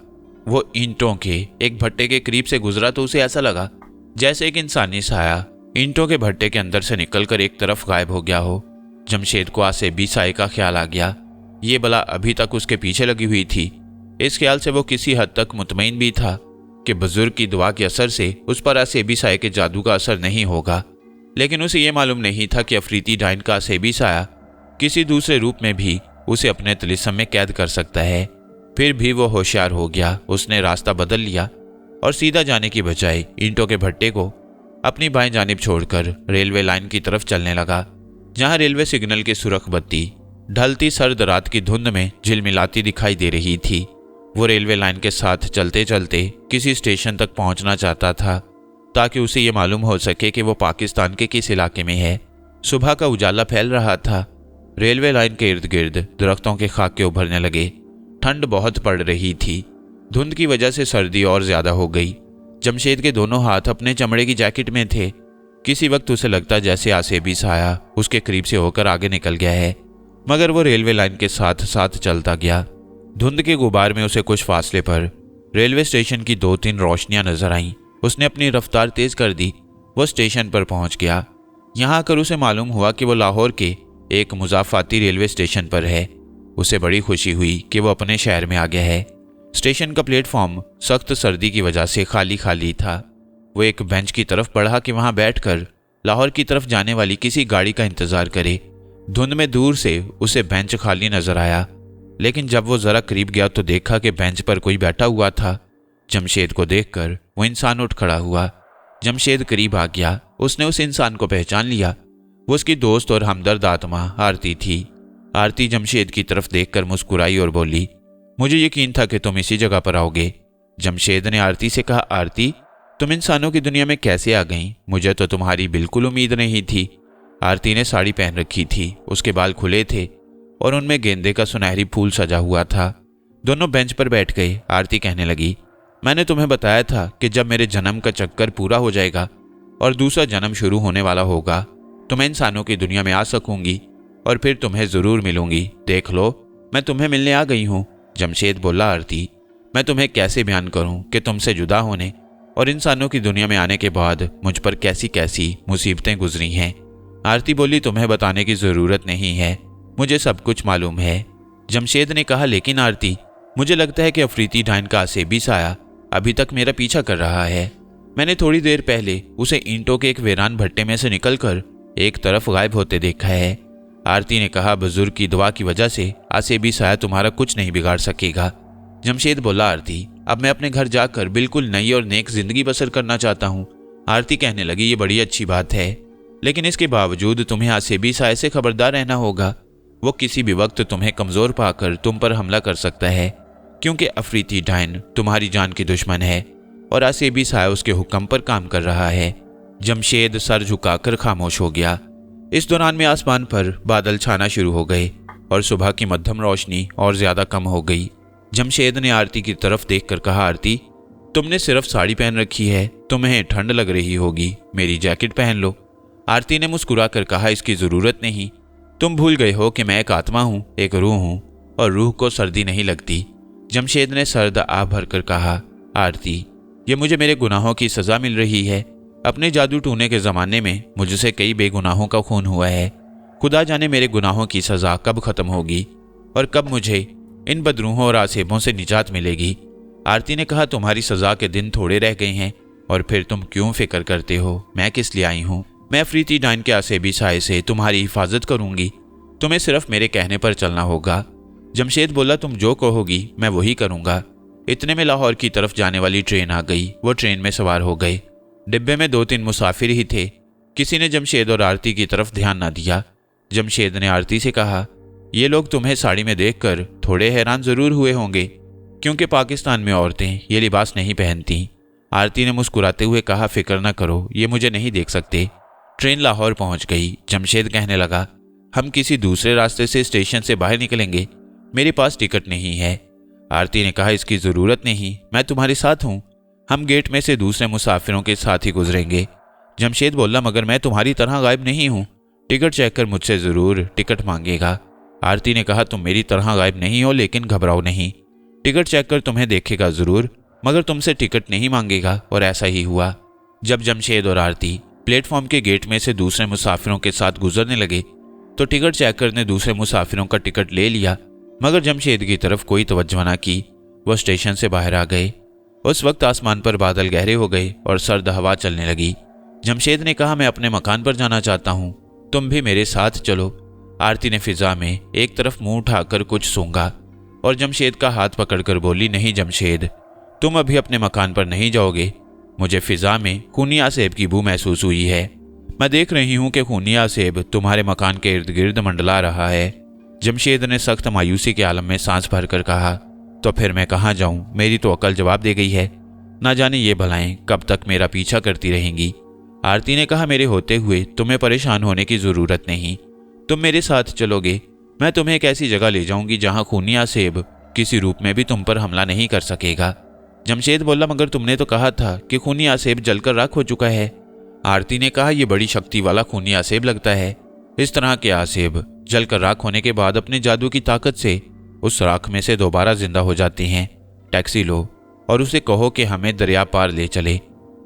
Speaker 1: वो ईंटों के एक भट्टे के करीब से गुजरा तो उसे ऐसा लगा जैसे एक इंसानी साया ईंटों के भट्टे के अंदर से निकलकर एक तरफ गायब हो गया हो। जमशेद को आसेबी साए का ख्याल आ गया। ये बला अभी तक उसके पीछे लगी हुई थी। इस ख्याल से वो किसी हद तक मुतमईन भी था कि बुजुर्ग की दुआ के असर से उस पर आसेबी साए के जादू का असर नहीं होगा, लेकिन उसे ये मालूम नहीं था कि अफरीती डाइन का आसेबी साया किसी दूसरे रूप में भी उसे अपने तिलिस्म में कैद कर सकता है। फिर भी वो होशियार हो गया। उसने रास्ता बदल लिया और सीधा जाने की बजाय ईंटों के भट्टे को अपनी बाएं जानिब छोड़कर रेलवे लाइन की तरफ चलने लगा, जहां रेलवे सिग्नल की सुर्ख बत्ती ढलती सर्द रात की धुंध में झिलमिलाती दिखाई दे रही थी। वो रेलवे लाइन के साथ चलते चलते किसी स्टेशन तक पहुंचना चाहता था ताकि उसे ये मालूम हो सके कि वो पाकिस्तान के किस इलाके में है। सुबह का उजाला फैल रहा था। रेलवे लाइन के इर्द गिर्द दरख्तों के खाके उभरने लगे। ठंड बहुत पड़ रही थी। धुंध की वजह से सर्दी और ज्यादा हो गई। जमशेद के दोनों हाथ अपने चमड़े की जैकेट में थे। किसी वक्त उसे लगता जैसे आसेबी साया उसके करीब से होकर आगे निकल गया है, मगर वो रेलवे लाइन के साथ साथ चलता गया। धुंध के गुबार में उसे कुछ फासले पर रेलवे स्टेशन की 2-3 रोशनियां नजर आईं। उसने अपनी रफ्तार तेज कर दी। वो स्टेशन पर पहुंच गया। यहां आकर उसे मालूम हुआ कि वो लाहौर के एक मुजाफाती रेलवे स्टेशन पर है। उसे बड़ी खुशी हुई कि वो अपने शहर में आ गया है। स्टेशन का प्लेटफॉर्म सख्त सर्दी की वजह से खाली खाली था। वो एक बेंच की तरफ बढ़ा कि वहां बैठकर लाहौर की तरफ जाने वाली किसी गाड़ी का इंतजार करे। धुंध में दूर से उसे बेंच खाली नजर आया, लेकिन जब वो जरा करीब गया तो देखा कि बेंच पर कोई बैठा हुआ था। जमशेद को देखकर वो इंसान उठ खड़ा हुआ। जमशेद करीब आ गया। उसने उस इंसान को पहचान लिया। वो उसकी दोस्त और हमदर्द आत्मा आरती थी। आरती जमशेद की तरफ देखकर मुस्कुराई और बोली, मुझे यकीन था कि तुम इसी जगह पर आओगे। जमशेद ने आरती से कहा, आरती तुम इंसानों की दुनिया में कैसे आ गई? मुझे तो तुम्हारी बिल्कुल उम्मीद नहीं थी। आरती ने साड़ी पहन रखी थी। उसके बाल खुले थे और उनमें गेंदे का सुनहरी फूल सजा हुआ था। दोनों बेंच पर बैठ गए। आरती कहने लगी, मैंने तुम्हें बताया था कि जब मेरे जन्म का चक्कर पूरा हो जाएगा और दूसरा जन्म शुरू होने वाला होगा तो मैं इंसानों की दुनिया में आ सकूंगी और फिर तुम्हें जरूर मिलूंगी। देख लो, मैं तुम्हें मिलने आ गई हूँ। जमशेद बोला, आरती मैं तुम्हें कैसे बयान करूं कि तुमसे जुदा होने और इंसानों की दुनिया में आने के बाद मुझ पर कैसी कैसी मुसीबतें गुजरी हैं। आरती बोली, तुम्हें बताने की जरूरत नहीं है, मुझे सब कुछ मालूम है। जमशेद ने कहा, लेकिन आरती मुझे लगता है कि अफरीती डाइन का आसेबी साया अभी तक मेरा पीछा कर रहा है। मैंने थोड़ी देर पहले उसे ईंटों के एक वीरान भट्टे में से निकलकर एक तरफ गायब होते देखा है। आरती ने कहा, बुजुर्ग की दुआ की वजह से आसेबी साया तुम्हारा कुछ नहीं बिगाड़ सकेगा। जमशेद बोला, आरती अब मैं अपने घर जाकर बिल्कुल नई और नेक जिंदगी बसर करना चाहता हूँ। आरती कहने लगी, ये बड़ी अच्छी बात है, लेकिन इसके बावजूद तुम्हें आसेबी साया से खबरदार रहना होगा। वो किसी भी वक्त तुम्हें कमजोर पाकर तुम पर हमला कर सकता है, क्योंकि अफरीती डाइन तुम्हारी जान की दुश्मन है और आसेबी साया उसके हुक्म पर काम कर रहा है। जमशेद सर झुकाकर खामोश हो गया। इस दौरान में आसमान पर बादल छाना शुरू हो गए और सुबह की मध्यम रोशनी और ज्यादा कम हो गई। जमशेद ने आरती की तरफ देखकर कहा, आरती तुमने सिर्फ साड़ी पहन रखी है, तुम्हें ठंड लग रही होगी, मेरी जैकेट पहन लो। आरती ने मुस्कुरा कर कहा, इसकी जरूरत नहीं, तुम भूल गए हो कि मैं एक आत्मा हूँ, एक रूह हूँ और रूह को सर्दी नहीं लगती। जमशेद ने सर्द आ भर कर कहा, आरती ये मुझे मेरे गुनाहों की सजा मिल रही है। अपने जादू टूने के ज़माने में मुझसे कई बेगुनाहों का खून हुआ है। खुदा जाने मेरे गुनाहों की सज़ा कब ख़त्म होगी। और कब मुझे इन बदरूहों और आसेबों से निजात मिलेगी। आरती ने कहा, तुम्हारी सजा के दिन थोड़े रह गए हैं और फिर तुम क्यों फिक्र करते हो? मैं किस लिए आई हूँ? मैं अफरीती डाइन के आसेबी साए से तुम्हारी हिफाजत करूंगी। तुम्हें सिर्फ मेरे कहने पर चलना होगा। जमशेद बोला, तुम जो कहोगी मैं वही करूंगा। इतने में लाहौर की तरफ जाने वाली ट्रेन आ गई। वो ट्रेन में सवार हो गए। डिब्बे में 2-3 मुसाफिर ही थे। किसी ने जमशेद और आरती की तरफ ध्यान ना दिया। जमशेद ने आरती से कहा, ये लोग तुम्हें साड़ी में देखकर थोड़े हैरान जरूर हुए होंगे, क्योंकि पाकिस्तान में औरतें ये लिबास नहीं पहनती। आरती ने मुस्कुराते हुए कहा, फिक्र न करो, ये मुझे नहीं देख सकते। ट्रेन लाहौर पहुंच गई। जमशेद कहने लगा, हम किसी दूसरे रास्ते से स्टेशन से बाहर निकलेंगे। मेरे पास टिकट नहीं है। आरती ने कहा, इसकी ज़रूरत नहीं, मैं तुम्हारे साथ हूँ। हम गेट में से दूसरे मुसाफिरों के साथ ही गुजरेंगे। जमशेद बोला, मगर मैं तुम्हारी तरह गायब नहीं हूँ। टिकट चेक कर मुझसे ज़रूर टिकट मांगेगा। आरती ने कहा, तुम मेरी तरह गायब नहीं हो, लेकिन घबराओ नहीं। टिकट चेक कर तुम्हें देखेगा ज़रूर, मगर तुमसे टिकट नहीं मांगेगा। और ऐसा ही हुआ। जब जमशेद और आरती प्लेटफॉर्म के गेट में से दूसरे मुसाफिरों के साथ गुजरने लगे तो टिकट चेकर ने दूसरे मुसाफिरों का टिकट ले लिया, मगर जमशेद की तरफ कोई तवज्जो न की। वह स्टेशन से बाहर आ गए। उस वक्त आसमान पर बादल गहरे हो गए और सर्द हवा चलने लगी। जमशेद ने कहा, मैं अपने मकान पर जाना चाहता हूँ, तुम भी मेरे साथ चलो। आरती ने फिजा में एक तरफ मुंह उठाकर कुछ सूंघा और जमशेद का हाथ पकड़कर बोली, नहीं जमशेद, तुम अभी अपने मकान पर नहीं जाओगे। मुझे फिजा में खूनी आसेब की बू महसूस हुई है। मैं देख रही हूं कि खूनी आसेब तुम्हारे मकान के इर्द गिर्द मंडला रहा है। जमशेद ने सख्त मायूसी के आलम में सांस भरकर कहा, तो फिर मैं कहाँ जाऊं? मेरी तो अकल जवाब दे गई है। ना जाने ये भलाएं कब तक मेरा पीछा करती रहेंगी। आरती ने कहा, मेरे होते हुए तुम्हें परेशान होने की जरूरत नहीं। तुम मेरे साथ चलोगे, मैं तुम्हें एक ऐसी जगह ले जाऊंगी जहां खूनी आसेब किसी रूप में भी तुम पर हमला नहीं कर सकेगा। जमशेद बोला, मगर तुमने तो कहा था कि खूनी आसेब जलकर राख हो चुका है। आरती ने कहा, यह बड़ी शक्ति वाला खूनी आसेब लगता है। इस तरह के आसेब जलकर राख होने के बाद अपने जादू की ताकत से उस राख में से दोबारा जिंदा हो जाते हैं। टैक्सी लो और उसे कहो कि हमें दरिया पार ले चले।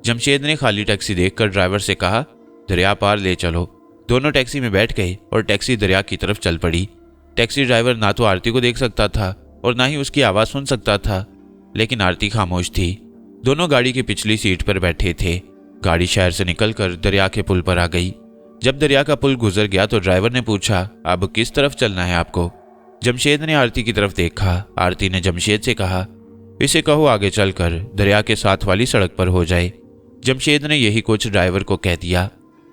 Speaker 1: जमशेद ने खाली टैक्सी देखकर ड्राइवर से कहा, दरिया पार ले चलो। दोनों टैक्सी में बैठ गए और टैक्सी दरिया की तरफ चल पड़ी। टैक्सी ड्राइवर ना तो आरती को देख सकता था और ना ही उसकी आवाज़ सुन सकता था, लेकिन आरती खामोश थी। दोनों गाड़ी की पिछली सीट पर बैठे थे। गाड़ी शहर से निकलकर दरिया के पुल पर आ गई। जब दरिया का पुल गुजर गया तो ड्राइवर ने पूछा, अब किस तरफ चलना है आपको? जमशेद ने आरती की तरफ देखा। आरती ने जमशेद से कहा, इसे कहो आगे चलकर दरिया के साथ वाली सड़क पर हो जाए। जमशेद ने यही कुछ ड्राइवर को कह दिया।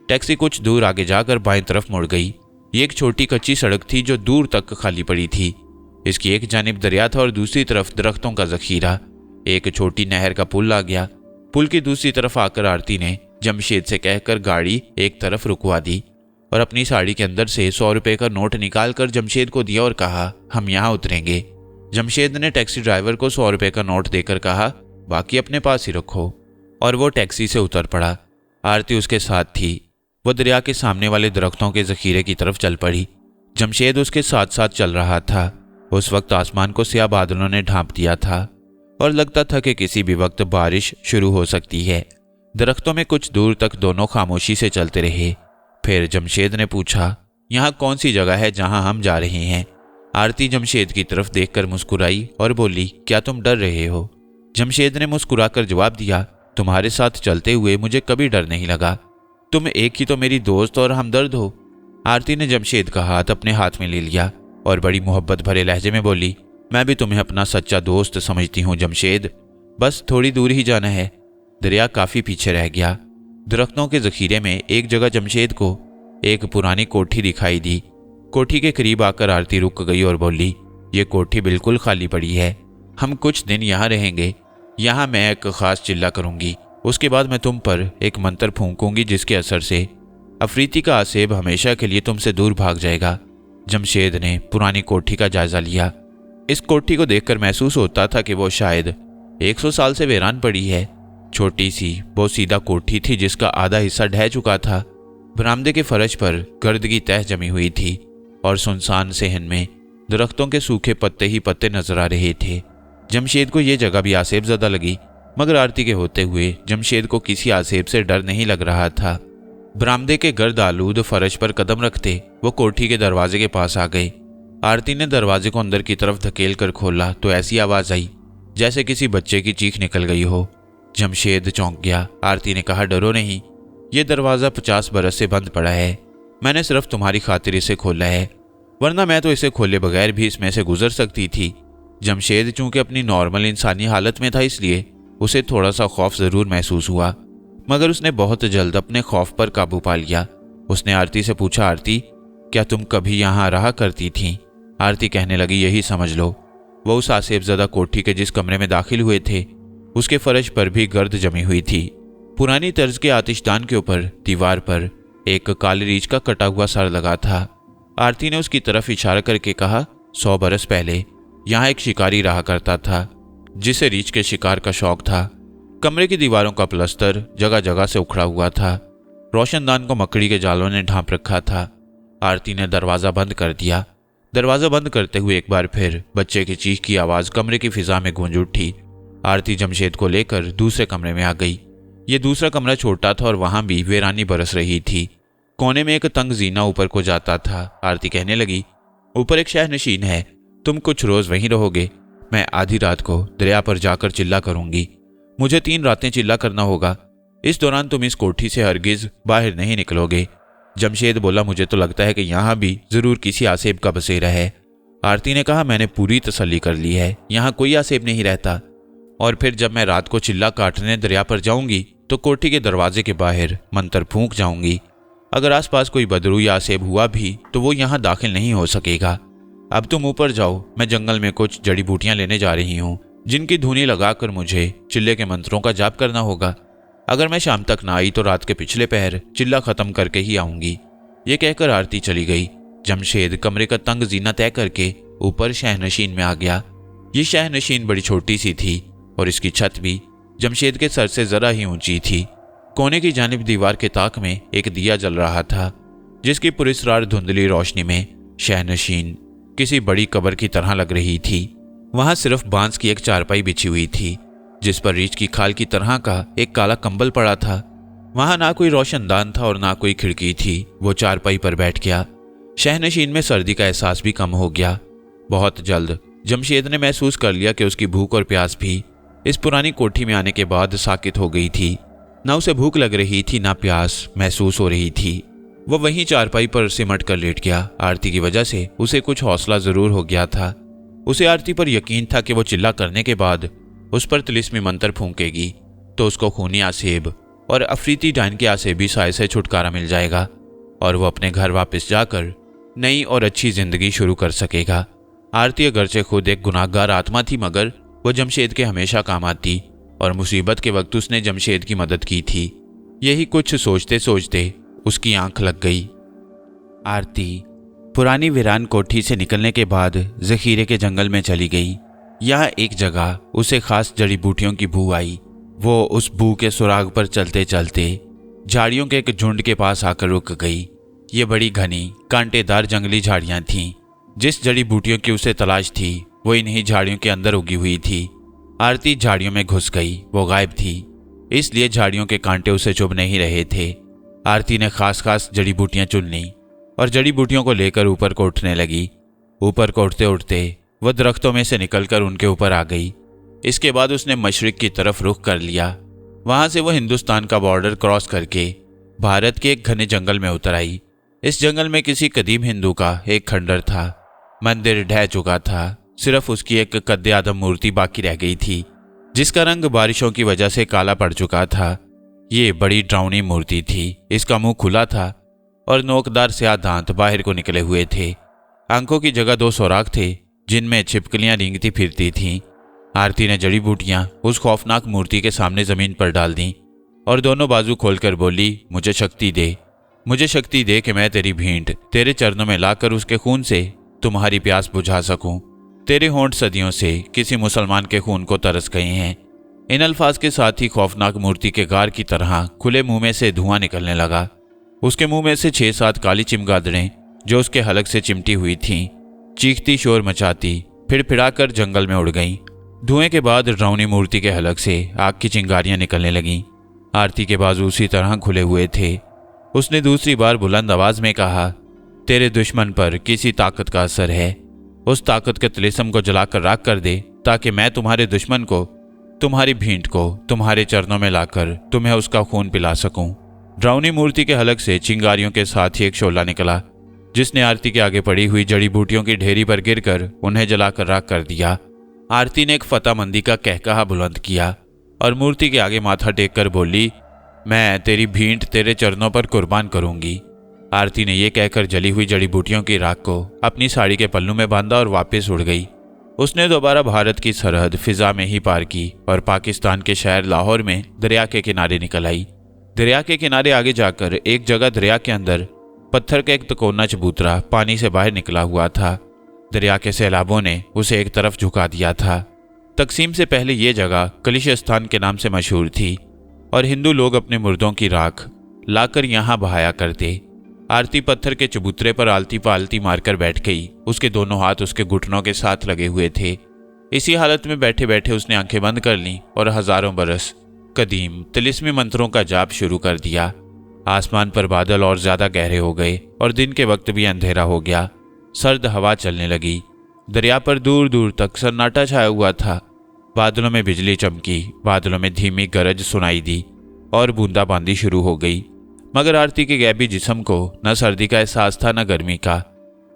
Speaker 1: टैक्सी कुछ दूर आगे जाकर बाएं तरफ मुड़ गई। ये एक छोटी कच्ची सड़क थी जो दूर तक खाली पड़ी थी। इसकी एक जानिब दरिया था और दूसरी तरफ दरख्तों का जखीरा। एक छोटी नहर का पुल आ गया। पुल की दूसरी तरफ आकर आरती ने जमशेद से कहकर गाड़ी एक तरफ रुकवा दी और अपनी साड़ी के अंदर से 100 रुपए का नोट निकालकर जमशेद को दिया और कहा, हम यहाँ उतरेंगे। जमशेद ने टैक्सी ड्राइवर को 100 रुपए का नोट देकर कहा, बाकी अपने पास ही रखो, और वो टैक्सी से उतर पड़ा। आरती उसके साथ थी। वो दरिया के सामने वाले दरख्तों के जखीरे की तरफ चल पड़ी। जमशेद उसके साथ साथ चल रहा था। उस वक्त आसमान को स्याह बादलों ने ढांप दिया था और लगता था कि किसी भी वक्त बारिश शुरू हो सकती है। दरख्तों में कुछ दूर तक दोनों खामोशी से चलते रहे। फिर जमशेद ने पूछा, यहाँ कौन सी जगह है जहाँ हम जा रहे हैं? आरती जमशेद की तरफ देखकर मुस्कुराई और बोली, क्या तुम डर रहे हो? जमशेद ने मुस्कुराकर जवाब दिया, तुम्हारे साथ चलते हुए मुझे कभी डर नहीं लगा। तुम एक ही तो मेरी दोस्त और हमदर्द हो। आरती ने जमशेद का हाथ अपने हाथ में ले लिया और बड़ी मोहब्बत भरे लहजे में बोली, मैं भी तुम्हें अपना सच्चा दोस्त समझती हूँ जमशेद, बस थोड़ी दूर ही जाना है। दरिया काफी पीछे रह गया। दरख्तों के जखीरे में एक जगह जमशेद को एक पुरानी कोठी दिखाई दी। कोठी के करीब आकर आरती रुक गई और बोली, ये कोठी बिल्कुल खाली पड़ी है। हम कुछ दिन यहाँ रहेंगे। यहाँ मैं एक खास चिल्ला करूंगी, उसके बाद मैं तुम पर एक मंत्र फूंकूंगी जिसके असर से अफरीती का आसेब हमेशा के लिए तुमसे दूर भाग जाएगा। जमशेद ने पुरानी कोठी का जायजा लिया। इस कोठी को देखकर महसूस होता था कि वो शायद 100 साल से वीरान पड़ी है। छोटी सी बोसीदा कोठी थी जिसका आधा हिस्सा ढह चुका था। बरामदे के फर्श पर गर्द की तह जमी हुई थी और सुनसान सेहन में दरख्तों के सूखे पत्ते ही पत्ते नजर आ रहे थे। जमशेद को यह जगह भी आसेब ज़दा लगी, मगर आरती के होते हुए जमशेद को किसी आसेब से डर नहीं लग रहा था। बरामदे के गर्द आलूद फर्श पर कदम रखते वो कोठी के दरवाजे के पास आ गए। आरती ने दरवाजे को अंदर की तरफ धकेल कर खोला तो ऐसी आवाज आई जैसे किसी बच्चे की चीख निकल गई हो। जमशेद चौंक गया। आरती ने कहा, डरो नहीं, ये दरवाज़ा 50 बरस से बंद पड़ा है। मैंने सिर्फ तुम्हारी खातिर इसे खोला है, वरना मैं तो इसे खोले बगैर भी इसमें से गुजर सकती थी। जमशेद चूंकि अपनी नॉर्मल इंसानी हालत में था, इसलिए उसे थोड़ा सा खौफ ज़रूर महसूस हुआ, मगर उसने बहुत जल्द अपने खौफ पर काबू पा लिया। उसने आरती से पूछा, आरती, क्या तुम कभी यहाँ रहा करती थीं? आरती कहने लगी, यही समझ लो। वो उस आसेबज़दा कोठी के जिस कमरे में दाखिल हुए थे, उसके फर्श पर भी गर्द जमी हुई थी। पुरानी तर्ज के आतिशदान के ऊपर दीवार पर एक काली रीछ का कटा हुआ सर लगा था। आरती ने उसकी तरफ इशारा करके कहा, 100 बरस पहले यहाँ एक शिकारी रहा करता था जिसे रीछ के शिकार का शौक था। कमरे की दीवारों का प्लस्तर जगह जगह से उखड़ा हुआ था। रोशनदान को मकड़ी के जालों ने ढांप रखा था। आरती ने दरवाज़ा बंद कर दिया। दरवाज़ा बंद करते हुए एक बार फिर बच्चे की चीख की आवाज़ कमरे की फिजा में गूंज उठी। आरती जमशेद को लेकर दूसरे कमरे में आ गई। ये दूसरा कमरा छोटा था और वहां भी वीरानी बरस रही थी। कोने में एक तंग जीना ऊपर को जाता था। आरती कहने लगी, ऊपर एक शहनशीन है, तुम कुछ रोज वहीं रहोगे। मैं आधी रात को दरिया पर जाकर चिल्ला करूंगी। मुझे 3 रातें चिल्ला करना होगा। इस दौरान तुम इस कोठी से हरगिज बाहर नहीं निकलोगे। जमशेद बोला, मुझे तो लगता है कि यहाँ भी जरूर किसी आसेब का बसेरा है। आरती ने कहा, मैंने पूरी तसल्ली कर ली है, यहाँ कोई आसेब नहीं रहता। और फिर जब मैं रात को चिल्ला काटने दरिया पर जाऊंगी तो कोठी के दरवाजे के बाहर मंत्र फूंक जाऊंगी। अगर आसपास कोई बदरू या आसेब हुआ भी तो वो यहाँ दाखिल नहीं हो सकेगा। अब तुम ऊपर जाओ, मैं जंगल में कुछ जड़ी बूटियां लेने जा रही हूँ जिनकी धुनी लगाकर मुझे चिल्ले के मंत्रों का जाप करना होगा। अगर मैं शाम तक ना आई तो रात के पिछले पहर चिल्ला खत्म करके ही आऊंगी। ये कहकर आरती चली गई। जमशेद कमरे का तंग जीना तय करके ऊपर शहनशीन में आ गया। ये शहनशीन बड़ी छोटी सी थी और इसकी छत भी जमशेद के सर से जरा ही ऊंची थी। कोने की जानिब दीवार के ताक में एक दिया जल रहा था जिसकी पुरस्रार धुंधली रोशनी में शहनशीन किसी बड़ी कब्र की तरह लग रही थी। वहां सिर्फ बांस की एक चारपाई बिछी हुई थी जिस पर रीछ की खाल की तरह का एक काला कंबल पड़ा था। वहां ना कोई रोशनदान था और ना कोई खिड़की थी। वो चारपाई पर बैठ गया। शहनशीन में सर्दी का एहसास भी कम हो गया। बहुत जल्द जमशेद ने महसूस कर लिया कि उसकी भूख और प्यास भी इस पुरानी कोठी में आने के बाद साकित हो गई थी। ना उसे भूख लग रही थी ना प्यास महसूस हो रही थी। वह वहीं चारपाई पर सिमट कर लेट गया। आरती की वजह से उसे कुछ हौसला जरूर हो गया था। उसे आरती पर यकीन था कि वो चिल्ला करने के बाद उस पर तिलिस्मी मंत्र फूंकेगी तो उसको खूनी आसेब और अफरीती डायन के आसेबी साए से छुटकारा मिल जाएगा और वो अपने घर वापस जाकर नई और अच्छी जिंदगी शुरू कर सकेगा। आरती अगरचे खुद एक गुनाहगार आत्मा थी, मगर वो जमशेद के हमेशा काम आती और मुसीबत के वक्त उसने जमशेद की मदद की थी। यही कुछ सोचते सोचते उसकी आंख लग गई। आरती पुरानी वीरान कोठी से निकलने के बाद जखीरे के जंगल में चली गई। यहाँ एक जगह उसे खास जड़ी बूटियों की बू आई। वो उस बू के सुराग पर चलते चलते झाड़ियों के एक झुंड के पास आकर रुक गई। ये बड़ी घनी कांटेदार जंगली झाड़ियां थीं। जिस जड़ी बूटियों की उसे तलाश थी वो इन्हीं झाड़ियों के अंदर उगी हुई थी। आरती झाड़ियों में घुस गई। वो गायब थी, इसलिए झाड़ियों के कांटे उसे चुभ नहीं रहे थे। आरती ने खास खास जड़ी बूटियां चुन ली और जड़ी बूटियों को लेकर ऊपर को उठने लगी। ऊपर को उठते उठते वह दरख्तों में से निकलकर उनके ऊपर आ गई। इसके बाद उसने मशरिक की तरफ रुख कर लिया। वहां से वह हिंदुस्तान का बॉर्डर क्रॉस करके भारत के एक घने जंगल में उतर आई। इस जंगल में किसी कदीम हिंदू का एक खंडर था। मंदिर ढह चुका था, सिर्फ उसकी एक कद्दे आदम मूर्ति बाकी रह गई थी जिसका रंग बारिशों की वजह से काला पड़ चुका था। ये बड़ी डरावनी मूर्ति थी। इसका मुंह खुला था और नोकदार स्याह दांत बाहर को निकले हुए थे। आंखों की जगह 2 सुराख थे जिनमें छिपकलियां रेंगती फिरती थीं। आरती ने जड़ी बूटियां उस खौफनाक मूर्ति के सामने जमीन पर डाल दी और दोनों बाजू खोलकर बोली, मुझे शक्ति दे, मुझे शक्ति दे कि मैं तेरी भींट तेरे चरणों में लाकर उसके खून से तुम्हारी प्यास बुझा सकूं। तेरे होंठ सदियों से किसी मुसलमान के खून को तरस गए हैं। इन अल्फाज के साथ ही खौफनाक मूर्ति के गार की तरह खुले मुंह में से धुआं निकलने लगा। उसके मुंह में से 6-7 काली चिमगादड़ें जो उसके हलक से चिमटी हुई थीं, चीखती शोर मचाती फिड़फिड़ाकर जंगल में उड़ गईं। धुएं के बाद डरावनी मूर्ति के हलक से आग की चिंगारियां निकलने लगीं। आरती के बाजू उसी तरह खुले हुए थे। उसने दूसरी बार बुलंद आवाज में कहा, तेरे दुश्मन पर किसी ताकत का असर है। उस ताकत के तिलिस्म को जलाकर राख कर दे, ताकि मैं तुम्हारे दुश्मन को, तुम्हारी भींट को तुम्हारे चरणों में लाकर तुम्हें उसका खून पिला सकूं। ड्राउनी मूर्ति के हलक से चिंगारियों के साथ ही एक शोला निकला, जिसने आरती के आगे पड़ी हुई जड़ी बूटियों की ढेरी पर गिरकर उन्हें जलाकर राख कर दिया। आरती ने एक फतेहमंदी का कहकहा बुलंद किया और मूर्ति के आगे माथा टेक कर बोली, मैं तेरी भींट तेरे चरणों पर कुर्बान करूंगी। आरती ने यह कहकर जली हुई जड़ी बूटियों की राख को अपनी साड़ी के पल्लू में बांधा और वापस उड़ गई। उसने दोबारा भारत की सरहद फिजा में ही पार की और पाकिस्तान के शहर लाहौर में दरिया के किनारे निकल आई। दरिया के किनारे आगे जाकर एक जगह दरिया के अंदर पत्थर का एक तकोना चबूतरा पानी से बाहर निकला हुआ था। दरिया के सैलाबों ने उसे एक तरफ झुका दिया था। तकसीम से पहले ये जगह कलिश स्थान के नाम से मशहूर थी और हिंदू लोग अपने मुर्दों की राख लाकर यहाँ बहाया करते। आरती पत्थर के चबूतरे पर आलती पालती मारकर बैठ गई। उसके दोनों हाथ उसके घुटनों के साथ लगे हुए थे। इसी हालत में बैठे बैठे उसने आंखें बंद कर लीं और हजारों बरस कदीम तिलिस्मी मंत्रों का जाप शुरू कर दिया। आसमान पर बादल और ज्यादा गहरे हो गए और दिन के वक्त भी अंधेरा हो गया। सर्द हवा चलने लगी। दरिया पर दूर दूर तक सन्नाटा छाया हुआ था। बादलों में बिजली चमकी, बादलों में धीमी गरज सुनाई दी और बूंदाबांदी शुरू हो गई। मगर आरती के गैबी जिस्म को न सर्दी का एहसास था न गर्मी का।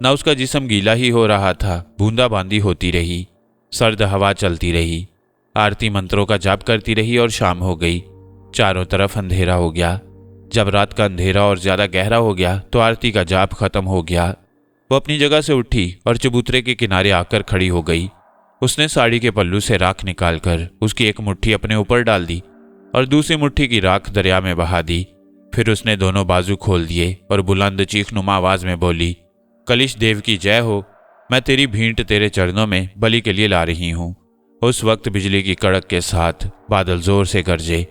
Speaker 1: न उसका जिस्म गीला ही हो रहा था। बूंदाबांदी होती रही, सर्द हवा चलती रही। आरती मंत्रों का जाप करती रही और शाम हो गई। चारों तरफ अंधेरा हो गया। जब रात का अंधेरा और ज्यादा गहरा हो गया तो आरती का जाप खत्म हो गया। वो अपनी जगह से उठी और चबूतरे के किनारे आकर खड़ी हो गई। उसने साड़ी के पल्लू से राख निकालकर उसकी एक मुट्ठी अपने ऊपर डाल दी और दूसरी मुट्ठी की राख दरिया में बहा दी। फिर उसने दोनों बाजू खोल दिए और बुलंद चीखनुमा आवाज में बोली, कलिश देव की जय हो, मैं तेरी भींट तेरे चरणों में बलि के लिए ला रही हूँ। उस वक्त बिजली की कड़क के साथ बादल जोर से गरजे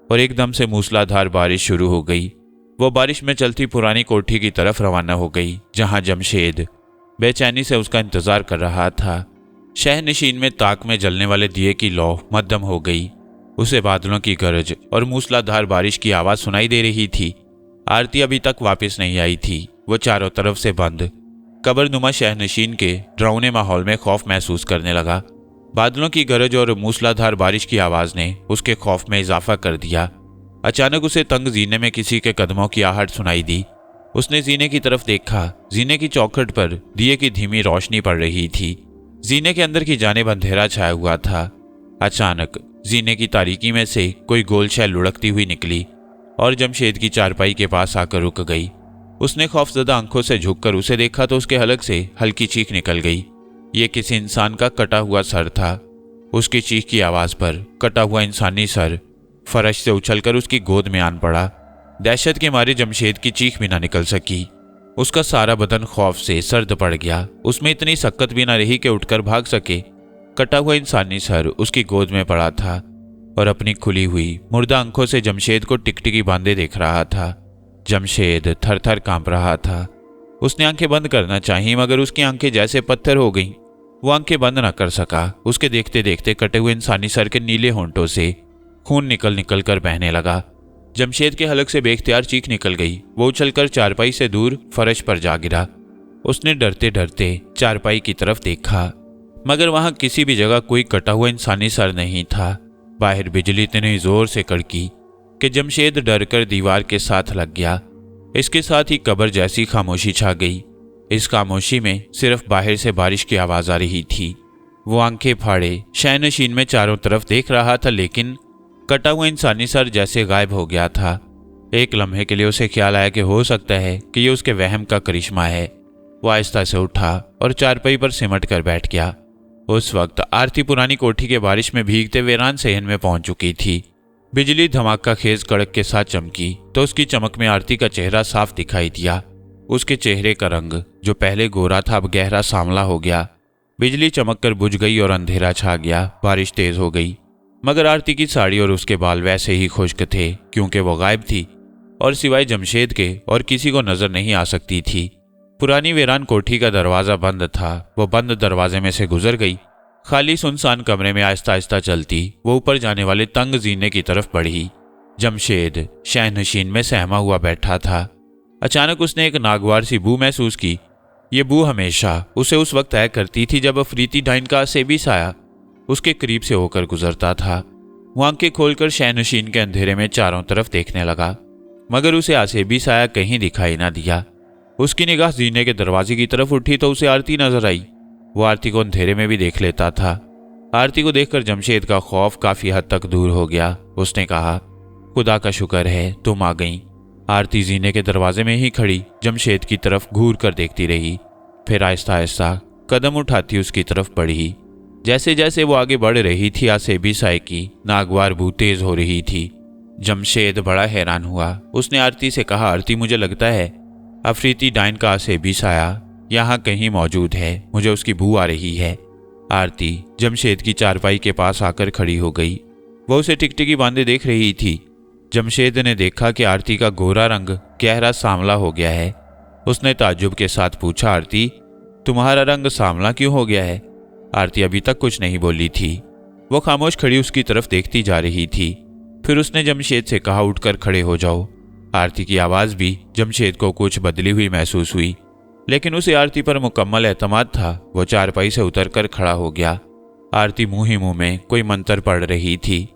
Speaker 1: और एकदम से मूसलाधार बारिश शुरू हो गई। वो बारिश में चलती पुरानी कोठी की तरफ रवाना हो गई, जहां जमशेद बेचैनी से उसका इंतजार कर रहा था। शहनशीन में ताक में जलने वाले दिए की लौ मध्यम हो गई। उसे बादलों की गरज और मूसलाधार बारिश की आवाज सुनाई दे रही थी। आरती अभी तक वापस नहीं आई थी। वो चारों तरफ से बंद कब्रनुमा शहनशीन के डरावने माहौल में खौफ महसूस करने लगा। बादलों की गरज और मूसलाधार बारिश की आवाज ने उसके खौफ में इजाफा कर दिया। अचानक उसे तंग जीने में किसी के कदमों की आहट सुनाई दी। उसने जीने की तरफ देखा। जीने की चौखट पर दिए की धीमी रोशनी पड़ रही थी। जीने के अंदर की जानिब अंधेरा छाया हुआ था। अचानक जीने की तारीकी में से कोई गोल शय लुढ़कती हुई निकली और जमशेद की चारपाई के पास आकर रुक गई। उसने खौफजदा आंखों से झुककर उसे देखा तो उसके हलक से हल्की चीख निकल गई। ये किसी इंसान का कटा हुआ सर था। उसकी चीख की आवाज पर कटा हुआ इंसानी सर फर्श से उछलकर उसकी गोद में आन पड़ा। दहशत के मारे जमशेद की चीख भी ना निकल सकी। उसका सारा बदन खौफ से सर्द पड़ गया। उसमें इतनी सक्कत भी ना रही कि उठकर भाग सके। कटा हुआ इंसानी सर उसकी गोद में पड़ा था और अपनी खुली हुई मुर्दा आंखों से जमशेद को टिकटिकी बांधे देख रहा था। जमशेद थर थर कांप रहा था। उसने आंखें बंद करना चाहिए, मगर उसकी आंखें जैसे पत्थर हो गईं। वो आंखें बंद न कर सका। उसके देखते देखते कटे हुए इंसानी सर के नीले होंठों से खून निकल निकल कर बहने लगा। जमशेद के हलक से बेख्तियार चीख निकल गई। वो उछलकर चारपाई से दूर फर्श पर जा गिरा। उसने डरते डरते चारपाई की तरफ देखा, मगर वहां किसी भी जगह कोई कटा हुआ इंसानी सर नहीं था। बाहर बिजली इतनी जोर से कड़की कि जमशेद डरकर दीवार के साथ लग गया। इसके साथ ही कब्र जैसी खामोशी छा गई। इस खामोशी में सिर्फ बाहर से बारिश की आवाज आ रही थी। वो आंखें फाड़े शयनशीन में चारों तरफ देख रहा था, लेकिन कटा हुआ इंसानी सर जैसे गायब हो गया था। एक लम्हे के लिए उसे ख्याल आया कि हो सकता है कि ये उसके वहम का करिश्मा है। वो आहिस्ता से उठा और चारपाई पर सिमट कर बैठ गया। उस वक्त आरती पुरानी कोठी के बारिश में भीगते वीरान सहन में पहुंच चुकी थी। बिजली धमाका खेज कड़क के साथ चमकी तो उसकी चमक में आरती का चेहरा साफ दिखाई दिया। उसके चेहरे का रंग जो पहले गोरा था अब गहरा सांवला हो गया। बिजली चमक कर बुझ गई और अंधेरा छा गया। बारिश तेज हो गई, मगर आरती की साड़ी और उसके बाल वैसे ही खुश्क थे, क्योंकि वो गायब थी और सिवाय जमशेद के और किसी को नजर नहीं आ सकती थी। पुरानी वीरान कोठी का दरवाजा बंद था। वो बंद दरवाजे में से गुजर गई। खाली सुनसान कमरे में आहिस्ता आहिस्ता चलती वो ऊपर जाने वाले तंग जीने की तरफ बढ़ी। जमशेद शयनशीन में सहमा हुआ बैठा था। अचानक उसने एक नागवार सी बू महसूस की। ये बू हमेशा उसे उस वक्त तय करती थी जब अफरीती डाइन का सेबी साया उसके करीब से होकर गुजरता था। वो आंखें खोलकर शयनशीन के अंधेरे में चारों तरफ देखने लगा, मगर उसे आसेबी साया कहीं दिखाई ना दिया। उसकी निगाह जीने के दरवाजे की तरफ उठी तो उसे आरती नजर आई। वो आरती को अंधेरे में भी देख लेता था। आरती को देखकर जमशेद का खौफ काफी हद तक दूर हो गया। उसने कहा, खुदा का शुक्र है तुम आ गई। आरती जीने के दरवाजे में ही खड़ी जमशेद की तरफ घूर कर देखती रही, फिर आहिस्ता आहिस्ता कदम उठाती उसकी तरफ बढ़ी। जैसे जैसे वो आगे बढ़ रही थी आसेबी साय की नागवार बू तेज हो रही थी। जमशेद बड़ा हैरान हुआ। उसने आरती से कहा, आरती मुझे लगता है अफरीती डाइन का आसेबी साया यहाँ कहीं मौजूद है, मुझे उसकी बू आ रही है। आरती जमशेद की चारपाई के पास आकर खड़ी हो गई। वह उसे टिकटिकी बांधे देख रही थी। जमशेद ने देखा कि आरती का गोरा रंग गहरा सांवला हो गया है। उसने ताज्जुब के साथ पूछा, आरती तुम्हारा रंग सांवला क्यों हो गया है? आरती अभी तक कुछ नहीं बोली थी। वो खामोश खड़ी उसकी तरफ देखती जा रही थी। फिर उसने जमशेद से कहा, उठकर खड़े हो जाओ। आरती की आवाज़ भी जमशेद को कुछ बदली हुई महसूस हुई, लेकिन उसे आरती पर मुकम्मल एतमाद था। वो चारपाई से उतरकर खड़ा हो गया। आरती मुंह ही मुंह में कोई मंत्र पढ़ रही थी।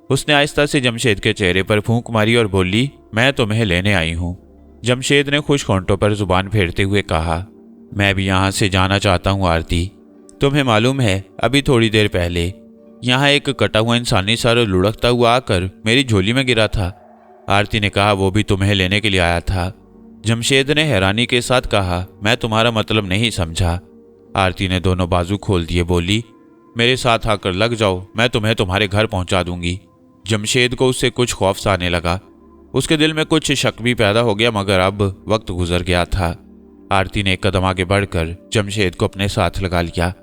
Speaker 1: उसने आहिस्ता से जमशेद के चेहरे पर फूंक मारी और बोली, मैं तुम्हें लेने आई हूँ। जमशेद ने खुश होंठों पर जुबान फेरते हुए कहा, मैं भी यहाँ से जाना चाहता हूँ आरती। तुम्हें मालूम है अभी थोड़ी देर पहले यहाँ एक कटा हुआ इंसानी सर लुढ़कता हुआ आकर मेरी झोली में गिरा था। आरती ने कहा, वो भी तुम्हें लेने के लिए आया था। जमशेद ने हैरानी के साथ कहा, मैं तुम्हारा मतलब नहीं समझा। आरती ने दोनों बाजू खोल दिए, बोली, मेरे साथ आकर लग जाओ, मैं तुम्हें तुम्हारे घर पहुंचा दूंगी। जमशेद को उससे कुछ खौफ सा आने लगा। उसके दिल में कुछ शक भी पैदा हो गया, मगर अब वक्त गुजर गया था। आरती ने एक कदम आगे बढ़कर जमशेद को अपने साथ लगा लिया।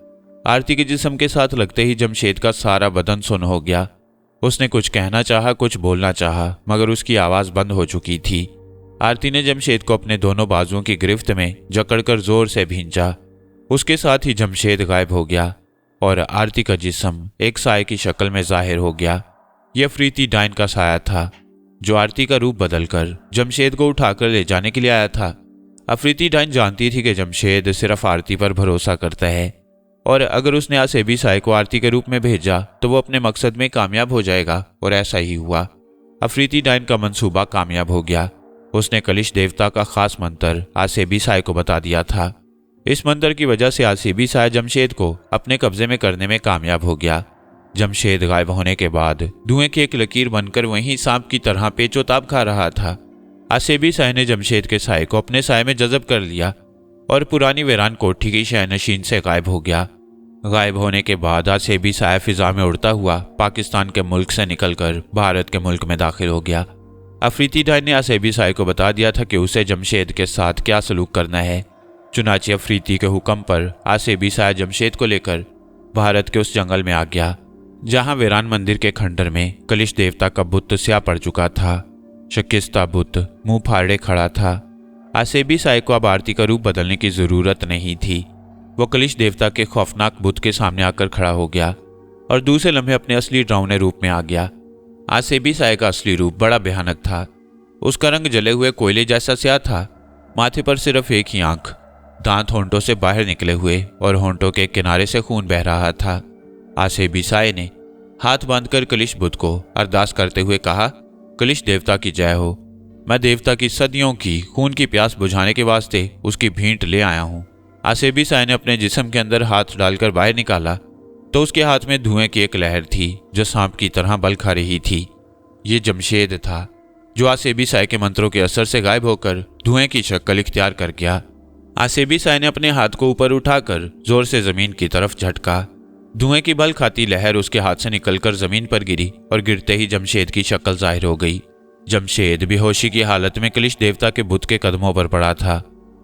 Speaker 1: आरती के जिस्म के साथ लगते ही जमशेद का सारा बदन सुन्न हो गया। उसने कुछ कहना चाहा, कुछ बोलना चाहा, मगर उसकी आवाज बंद हो चुकी थी। आरती ने जमशेद को अपने दोनों बाजुओं की गिरफ्त में जकड़कर जोर से भींचा। उसके साथ ही जमशेद गायब हो गया और आरती का जिस्म एक साए की शक्ल में जाहिर हो गया। यह अफरीती डाइन का साया था जो आरती का रूप बदलकर जमशेद को उठाकर ले जाने के लिए आया था। अफरीती डाइन जानती थी कि जमशेद सिर्फ आरती पर भरोसा करता है और अगर उसने आसेबी साय को आरती के रूप में भेजा तो वो अपने मकसद में कामयाब हो जाएगा, और ऐसा ही हुआ। अफरीती डाइन का मंसूबा कामयाब हो गया। उसने कलिश देवता का खास मंत्र आसेबी साय को बता दिया था। इस मंत्र की वजह से आसेबी साय जमशेद को अपने कब्जे में करने में कामयाब हो गया। जमशेद गायब होने के बाद धुएं की एक लकीर बनकर वहीं सांप की तरह पेचोताब खा रहा था। आसेबी साय ने जमशेद के साय को अपने साय में जज़ब कर लिया और पुरानी वीरान कोठी की शहनशीन से गायब हो गया। गायब होने के बाद आसेबी साय फिजा में उड़ता हुआ पाकिस्तान के मुल्क से निकलकर भारत के मुल्क में दाखिल हो गया। अफरीती डाइन ने आसेबी साय को बता दिया था कि उसे जमशेद के साथ क्या सलूक करना है। चुनाचे अफरीती के हुक्म पर आसेबी साय जमशेद को लेकर भारत के उस जंगल में आ गया जहां वीरान मंदिर के खंडर में कलिश देवता का बुत स्याह पड़ चुका था। शिकस्ता बुत मुंह फाड़े खड़ा था। आसेबी साय को अब आरती का रूप बदलने की जरूरत नहीं थी। वो कलिश देवता के खौफनाक बुत के सामने आकर खड़ा हो गया और दूसरे लम्हे अपने असली डरावने रूप में आ गया। आसेबी साय का असली रूप बड़ा भयानक था। उसका रंग जले हुए कोयले जैसा स्याह था। माथे पर सिर्फ एक ही आंख, दांत होंठों से बाहर निकले हुए और होंठों के किनारे से खून बह रहा था। आसेबी साय ने हाथ बांधकर कलिश बुत को अरदास करते हुए कहा, कलिश देवता की जय हो। मैं देवता की सदियों की खून की प्यास बुझाने के वास्ते उसकी भींट ले आया हूँ। आसेबी साय ने अपने जिस्म के अंदर हाथ डालकर बाहर निकाला तो उसके हाथ में धुएं की एक लहर थी जो सांप की तरह बल खा रही थी। ये जमशेद था जो आसेबी साय के मंत्रों के असर से गायब होकर धुएं की शक्ल इख्तियार कर गया। आसेबी साय ने अपने हाथ को ऊपर उठाकर जोर से जमीन की तरफ झटका। धुएं की बल खाती लहर उसके हाथ से निकलकर जमीन पर गिरी और गिरते ही जमशेद की शक्ल जाहिर हो गई। जमशेद बेहोशी की हालत में कलिश देवता के बुत के कदमों पर पड़ा था।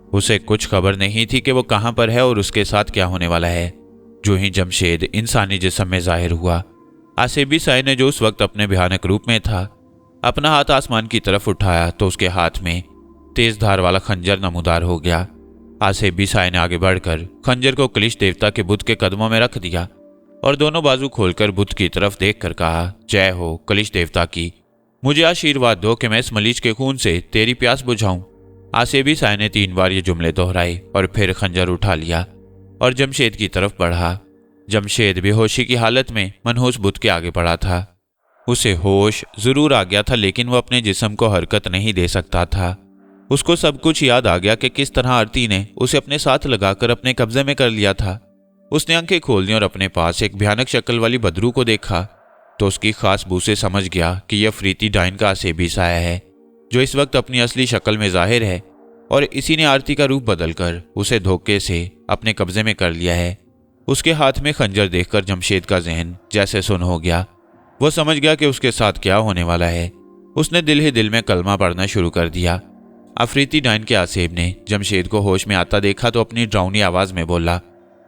Speaker 1: उसे कुछ खबर नहीं थी कि वो कहां पर है और उसके साथ क्या होने वाला है। जो ही जमशेद इंसानी जिस्म में जाहिर हुआ, आसेबी साय ने जो उस वक्त अपने भयानक रूप में था अपना हाथ आसमान की तरफ उठाया तो उसके हाथ में तेज धार वाला खंजर नमूदार हो गया। आसेबी साय ने आगे बढ़कर खंजर को कलिश देवता के बुत के कदमों में रख दिया और दोनों बाजू खोलकर बुत की तरफ देखकर कहा, जय हो कलिश देवता की। मुझे आशीर्वाद दो कि मैं इस मलीज के खून से तेरी प्यास बुझाऊं। आसेबी साय ने 3 बार ये जुमले दोहराए और फिर खंजर उठा लिया और जमशेद की तरफ बढ़ा। जमशेद बेहोशी की हालत में मनहूस बुत के आगे पड़ा था। उसे होश जरूर आ गया था, लेकिन वो अपने जिस्म को हरकत नहीं दे सकता था। उसको सब कुछ याद आ गया कि किस तरह आरती ने उसे अपने साथ लगाकर अपने कब्जे में कर लिया था। उसने आंखें खोल दी और अपने पास एक भयानक शक्ल वाली बदरू को देखा तो उसकी खास बू से समझ गया कि यह अफरीती डाइन का आसेबी साया है, जो इस वक्त अपनी असली शक्ल में जाहिर है और इसी ने आरती का रूप बदलकर उसे धोखे से अपने कब्जे में कर लिया है। उसके हाथ में खंजर देखकर जमशेद का जहन जैसे सुन हो गया। वो समझ गया कि उसके साथ क्या होने वाला है। उसने दिल ही दिल में कलमा पढ़ना शुरू कर दिया। अफरीती डाइन के आसेब ने जमशेद को होश में आता देखा तो अपनी डरावनी आवाज में बोला,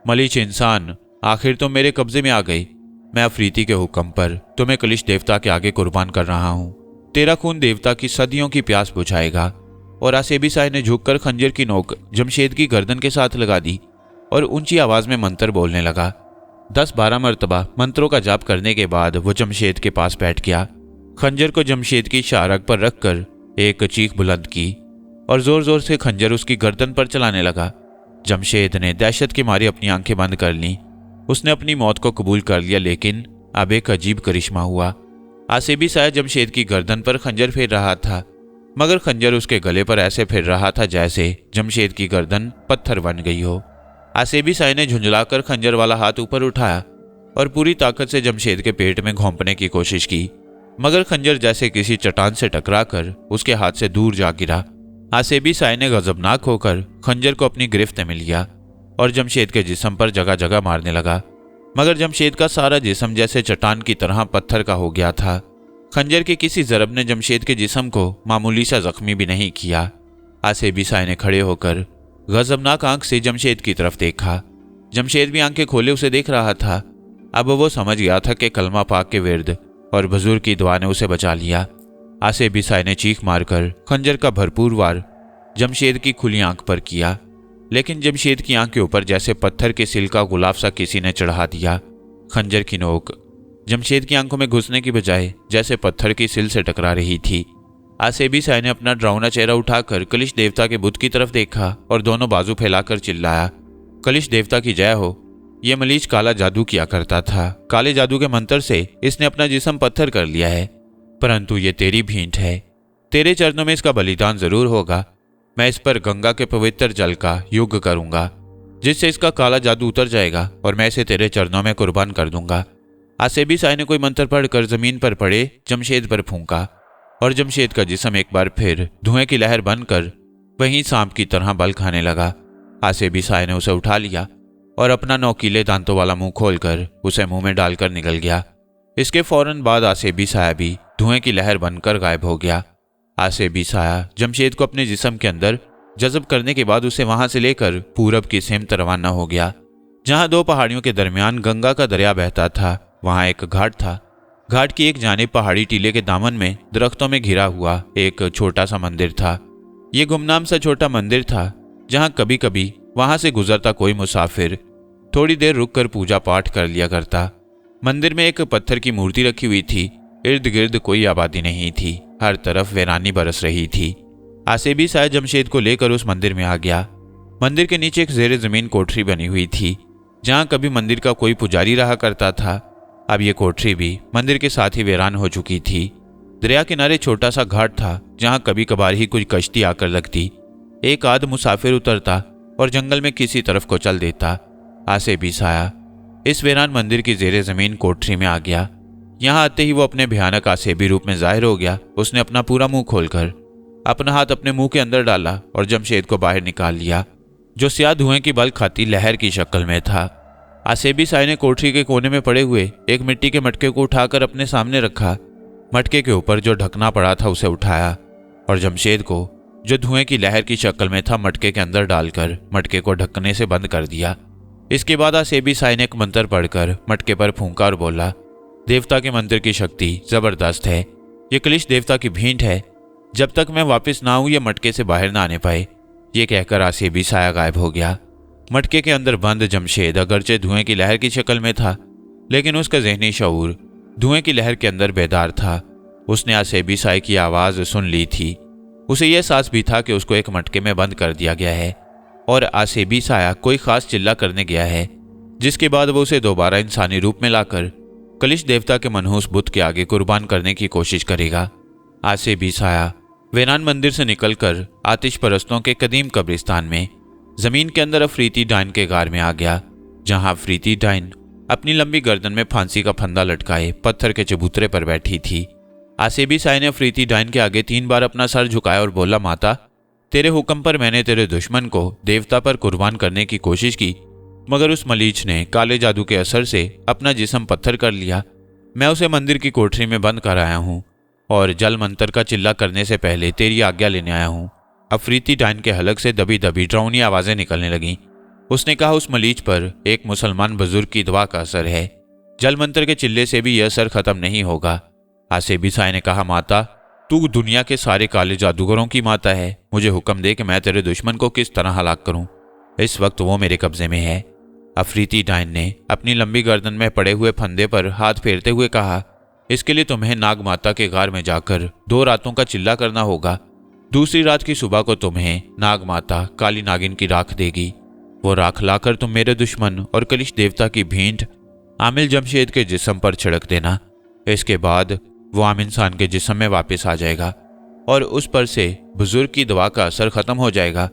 Speaker 1: मलीच इंसान, आखिर तुम मेरे कब्जे में आ गई। मैं अफरीती के हुक्म पर तुम्हें कलिश देवता के आगे कुर्बान कर रहा हूँ। तेरा खून देवता की सदियों की प्यास बुझाएगा। और आसेबी साय ने झुककर खंजर की नोक जमशेद की गर्दन के साथ लगा दी और ऊंची आवाज में मंत्र बोलने लगा। 10-12 मरतबा मंत्रों का जाप करने के बाद वो जमशेद के पास बैठ गया। खंजर को जमशेद की शारग पर रखकर एक चीख बुलंद की और जोर जोर से खंजर उसकी गर्दन पर चलाने लगा। जमशेद ने दहशत की मारी अपनी आंखें बंद कर लीं। उसने अपनी मौत को कबूल कर लिया, लेकिन अब एक अजीब करिश्मा हुआ। आसेबी साया जमशेद की गर्दन पर खंजर फेर रहा था, मगर खंजर उसके गले पर ऐसे फिर रहा था जैसे जमशेद की गर्दन पत्थर बन गई हो। आसेबी साय ने झुंझलाकर खंजर वाला हाथ ऊपर उठाया और पूरी ताकत से जमशेद के पेट में घोंपने की कोशिश की, मगर खंजर जैसे किसी चट्टान से टकराकर उसके हाथ से दूर जा गिरा। आसेबी साय ने गजबनाक होकर खंजर को अपनी गिरफ्त में लिया और जमशेद के जिस्म पर जगह जगह मारने लगा, मगर जमशेद का सारा जिस्म जैसे चट्टान की तरह पत्थर का हो गया था। खंजर के किसी जरब ने जमशेद के जिस्म को मामूली सा जख्मी भी नहीं किया। आसेबी साय ने खड़े होकर गजबनाक आंख से जमशेद की तरफ देखा। जमशेद भी आंखें खोले उसे देख रहा था। अब वो समझ गया था कि कलमा पाक के विर्द और बुजुर्ग की दुआ ने उसे बचा लिया। आसेबी साय ने चीख मारकर खंजर का भरपूर वार जमशेद की खुली आंख पर किया, लेकिन जमशेद की आंख के ऊपर जैसे पत्थर के सिल का गुलाब सा किसी ने चढ़ा दिया। खंजर की नोक जमशेद की आंखों में घुसने की बजाय जैसे पत्थर की सिल से टकरा रही थी। आसेबी साय ने अपना डरावना चेहरा उठाकर कलिश देवता के बुत की तरफ देखा और दोनों बाजू फैलाकर चिल्लाया, कलिश देवता की जय हो। यह मलीच काला जादू किया करता था। काले जादू के मंत्र से इसने अपना जिस्म पत्थर कर लिया है, परंतु ये तेरी भेंट है। तेरे चरणों में इसका बलिदान जरूर होगा। मैं इस पर गंगा के पवित्र जल का युग करूंगा, जिससे इसका काला जादू उतर जाएगा और मैं इसे तेरे चरणों में कुर्बान कर दूंगा। आसेबी साय ने कोई मंत्र पढ़कर जमीन पर पड़े जमशेद पर फूंका और जमशेद का जिस्म एक बार फिर धुएं की लहर बनकर वहीं सांप की तरह बल खाने लगा। आसेबी साय ने उसे उठा लिया और अपना नोकीले दांतों वाला मुंह खोलकर उसे मुंह में डालकर निकल गया। इसके फौरन बाद आसेबी साया भी धुएं की लहर बनकर गायब हो गया। आसेबी साया जमशेद को अपने जिस्म के अंदर जज़ब करने के बाद उसे वहां से लेकर पूरब की सिमत रवाना हो गया, जहां 2 पहाड़ियों के दरमियान गंगा का दरिया बहता था। वहां एक घाट था। घाट की एक जानिब पहाड़ी टीले के दामन में दरख्तों में घिरा हुआ एक छोटा सा मंदिर था। ये गुमनाम सा छोटा मंदिर था जहां कभी कभी वहां से गुजरता कोई मुसाफिर थोड़ी देर रुककर पूजा पाठ कर लिया करता। मंदिर में एक पत्थर की मूर्ति रखी हुई थी। इर्द गिर्द कोई आबादी नहीं थी, हर तरफ वीरानी बरस रही थी। आसेबी साय जमशेद को लेकर उस मंदिर में आ गया। मंदिर के नीचे एक जेर जमीन कोठरी बनी हुई थी, जहां कभी मंदिर का कोई पुजारी रहा करता था। अब ये कोठरी भी मंदिर के साथ ही वीरान हो चुकी थी। दरिया किनारे छोटा सा घाट था, जहां कभी कभार ही कुछ कश्ती आकर लगती। एक आध मुसाफिर उतरता और जंगल में किसी तरफ को चल देता। आसेबी साया इस वीरान मंदिर की जेर जमीन कोठरी में आ गया। यहाँ आते ही वो अपने भयानक आसेबी रूप में जाहिर हो गया। उसने अपना पूरा मुंह खोलकर अपना हाथ अपने मुंह के अंदर डाला और जमशेद को बाहर निकाल लिया, जो स्याह धुएं की बल खाती लहर की शक्ल में था। आसेबी साय ने कोठरी के कोने में पड़े हुए एक मिट्टी के मटके को उठाकर अपने सामने रखा। मटके के ऊपर जो ढकना पड़ा था उसे उठाया और जमशेद को, जो धुएं की लहर की शक्ल में था, मटके के अंदर डालकर मटके को ढकने से बंद कर दिया। इसके बाद आसेबी साय ने एक मंत्र पढ़कर मटके पर फूंका और बोला, देवता के मंत्र की शक्ति जबरदस्त है। ये कलिश देवता की भेंट है। जब तक मैं वापस ना आऊं ये मटके से बाहर ना आने पाए। ये कहकर आसेबी साया गायब हो गया। मटके के अंदर बंद जमशेद अगरचे धुएं की लहर की शक्ल में था, लेकिन उसका जहनी शऊर धुएं की लहर के अंदर बेदार था। उसने आसेबी साय की आवाज सुन ली थी। उसे यह एहसास भी था कि उसको एक मटके में बंद कर दिया गया है और आसेबी साया कोई खास चिल्ला करने गया है, जिसके बाद वो उसे दोबारा इंसानी रूप में लाकर कलिश देवता के मनहूस बुत के आगे कुर्बान करने की कोशिश करेगा। आसेबी साया वेनान मंदिर से निकलकर आतिश परस्तों के कदीम कब्रिस्तान में जमीन के अंदर अफरीती डाइन के गार में आ गया, जहां अफरीती डाइन अपनी लंबी गर्दन में फांसी का फंदा लटकाए पत्थर के चबूतरे पर बैठी थी। आसेबी साया ने अफरीती डाइन के आगे 3 बार अपना सर झुकाया और बोला, माता, तेरे हुक्म पर मैंने तेरे दुश्मन को देवता पर कुर्बान करने की कोशिश की, मगर उस मलीच ने काले जादू के असर से अपना जिस्म पत्थर कर लिया। मैं उसे मंदिर की कोठरी में बंद कर आया हूँ और जल मंत्र का चिल्ला करने से पहले तेरी आज्ञा लेने आया हूँ। अफरीती डाइन के हलक से दबी दबी डरावनी आवाजें निकलने लगीं। उसने कहा, उस मलीच पर एक मुसलमान बुजुर्ग की दुआ का असर है, जल मंत्र के चिल्ले से भी यह असर खत्म नहीं होगा। आसेबी साया ने कहा, माता, तू दुनिया के सारे काले जादूगरों की माता है, मुझे हुक्म दे कि मैं तेरे दुश्मन को किस तरह हलाक करूं। इस वक्त वो मेरे कब्जे में है। अफरीती डाइन ने अपनी लंबी गर्दन में पड़े हुए फंदे पर हाथ फेरते हुए कहा, इसके लिए तुम्हें नाग माता के गार में जाकर 2 रातों का चिल्ला करना होगा। दूसरी रात की सुबह को तुम्हें नाग माता काली नागिन की राख देगी। वो राख लाकर तुम मेरे दुश्मन और कलिश देवता की भेंट आमिल जमशेद के जिस्म पर छिड़क देना। इसके बाद वो आम इंसान के जिस्म में वापस आ जाएगा और उस पर से बुजुर्ग की दवा का असर खत्म हो जाएगा।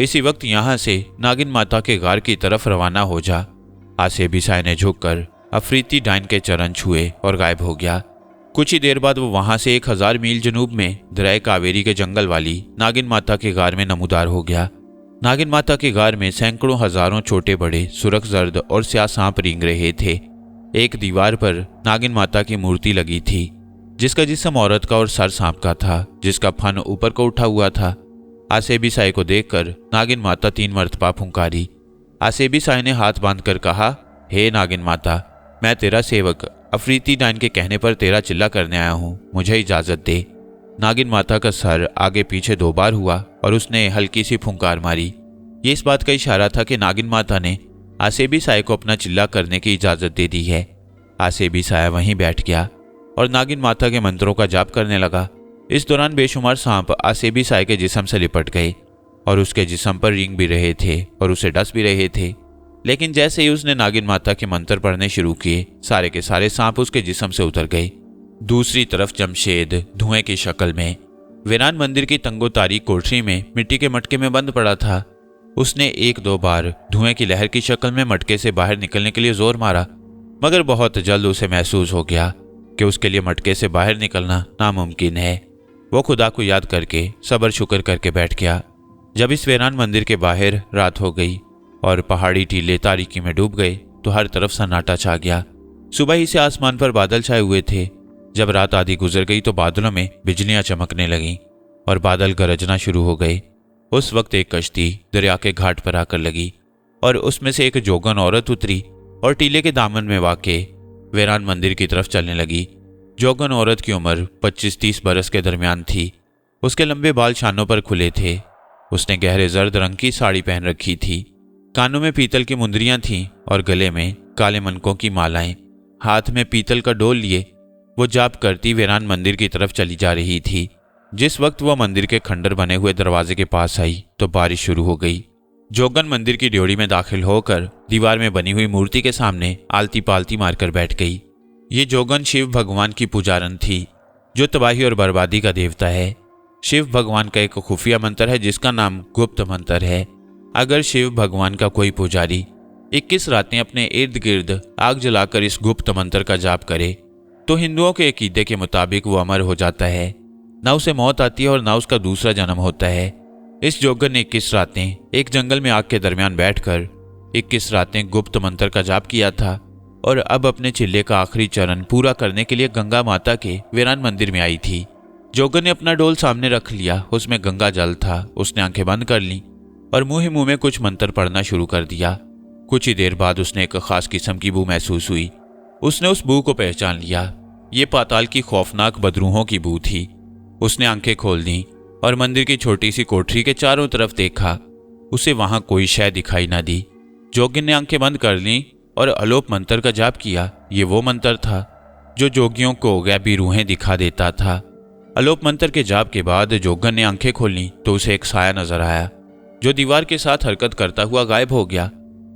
Speaker 1: इसी वक्त यहाँ से नागिन माता के गार की तरफ रवाना हो जा। आसेबी साया ने झुककर अफरीती डाइन के चरण छुए और गायब हो गया। कुछ ही देर बाद वो वहां से 1000 मील जनूब में दरिया कावेरी के जंगल वाली नागिन माता के गार में नमूदार हो गया। नागिन माता के गार में सैकड़ों हजारों छोटे बड़े सुरख जर्द और स्याह सांप रेंग रहे थे। एक दीवार पर नागिन माता की मूर्ति लगी थी, जिसका जिस्म औरत का और सर सांप का था, जिसका फन ऊपर को उठा हुआ था। आसेबी साया को देखकर नागिन माता 3 मर्तबा फुंकारी। आसेबी साया ने हाथ बांधकर कहा, हे नागिन माता, मैं तेरा सेवक अफरीती डाइन के कहने पर तेरा चिल्ला करने आया हूँ, मुझे इजाजत दे। नागिन माता का सर आगे पीछे 2 बार हुआ और उसने हल्की सी फुंकार मारी। ये इस बात का इशारा था कि नागिन माता ने आसेबी साया को अपना चिल्ला करने की इजाजत दे दी है। आसेबी साया वहीं बैठ गया और नागिन माता के मंत्रों का जाप करने लगा। इस दौरान बेशुमार सांप आसेबी साया के जिस्म से लिपट गए और उसके जिस्म पर रेंग भी रहे थे और उसे डस भी रहे थे। लेकिन जैसे ही उसने नागिन माता के मंत्र पढ़ने शुरू किए, सारे के सारे सांप उसके जिस्म से उतर गए। दूसरी तरफ जमशेद धुएं की शक्ल में वेनान मंदिर की तंगो तारीक कोठरी में मिट्टी के मटके में बंद पड़ा था। उसने 1-2 बार धुएं की लहर की शक्ल में मटके से बाहर निकलने के लिए जोर मारा, मगर बहुत जल्द उसे महसूस हो गया कि उसके लिए मटके से बाहर निकलना नामुमकिन है। वो खुदा को याद करके सब्र शुक्र करके बैठ गया। जब इस वेरान मंदिर के बाहर रात हो गई और पहाड़ी टीले तारीकी में डूब गए तो हर तरफ सन्नाटा छा गया। सुबह ही से आसमान पर बादल छाए हुए थे। जब रात आधी गुजर गई तो बादलों में बिजलियां चमकने लगीं और बादल गरजना शुरू हो गए। उस वक्त एक कश्ती दरिया के घाट पर आकर लगी और उसमें से एक जोगन औरत उतरी और टीले के दामन में वाक़े वेरान मंदिर की तरफ चलने लगी। जोगन औरत की उम्र 25-30 बरस के दरमियान थी। उसके लंबे बाल शानों पर खुले थे। उसने गहरे जर्द रंग की साड़ी पहन रखी थी। कानों में पीतल की मुंदरियां थीं और गले में काले मनकों की मालाएं। हाथ में पीतल का डोल लिए वो जाप करती वेरान मंदिर की तरफ चली जा रही थी। जिस वक्त वह मंदिर के खंडर बने हुए दरवाजे के पास आई तो बारिश शुरू हो गई। जोगन मंदिर की ड्योढ़ी में दाखिल होकर दीवार में बनी हुई मूर्ति के सामने आलती पालती मारकर बैठ गई। ये जोगन शिव भगवान की पुजारन थी, जो तबाही और बर्बादी का देवता है। शिव भगवान का एक खुफिया मंत्र है जिसका नाम गुप्त मंत्र है। अगर शिव भगवान का कोई पुजारी 21 रातें अपने इर्द गिर्द आग जलाकर इस गुप्त मंत्र का जाप करे तो हिंदुओं के अकीदे के मुताबिक वो अमर हो जाता है। ना उसे मौत आती है और ना उसका दूसरा जन्म होता है। इस जोगन ने 21 रातें एक जंगल में आग के दरमियान बैठकर 21 रातें गुप्त मंत्र का जाप किया था और अब अपने चिल्ले का आखिरी चरण पूरा करने के लिए गंगा माता के वेरान मंदिर में आई थी। जोगन ने अपना डोल सामने रख लिया, उसमें गंगा जल था। उसने आंखें बंद कर लीं और मुंह ही मुंह में कुछ मंत्र पढ़ना शुरू कर दिया। कुछ ही देर बाद उसने एक खास किस्म की बू महसूस हुई। उसने उस बू को पहचान लिया। ये पाताल की खौफनाक बदरूहों की बू थी। उसने आंखें खोल दी और मंदिर की छोटी सी कोठरी के चारों तरफ देखा। उसे वहां कोई शय दिखाई न दी। जोगिन ने आंखें बंद कर लीं और अलोप मंत्र का जाप किया। ये वो मंत्र था जो जोगियों को गैबी रूहें दिखा देता था। अलोप मंत्र के जाप के बाद जोगन ने आंखें खोली तो उसे एक साया नजर आया जो दीवार के साथ हरकत करता हुआ गायब हो गया।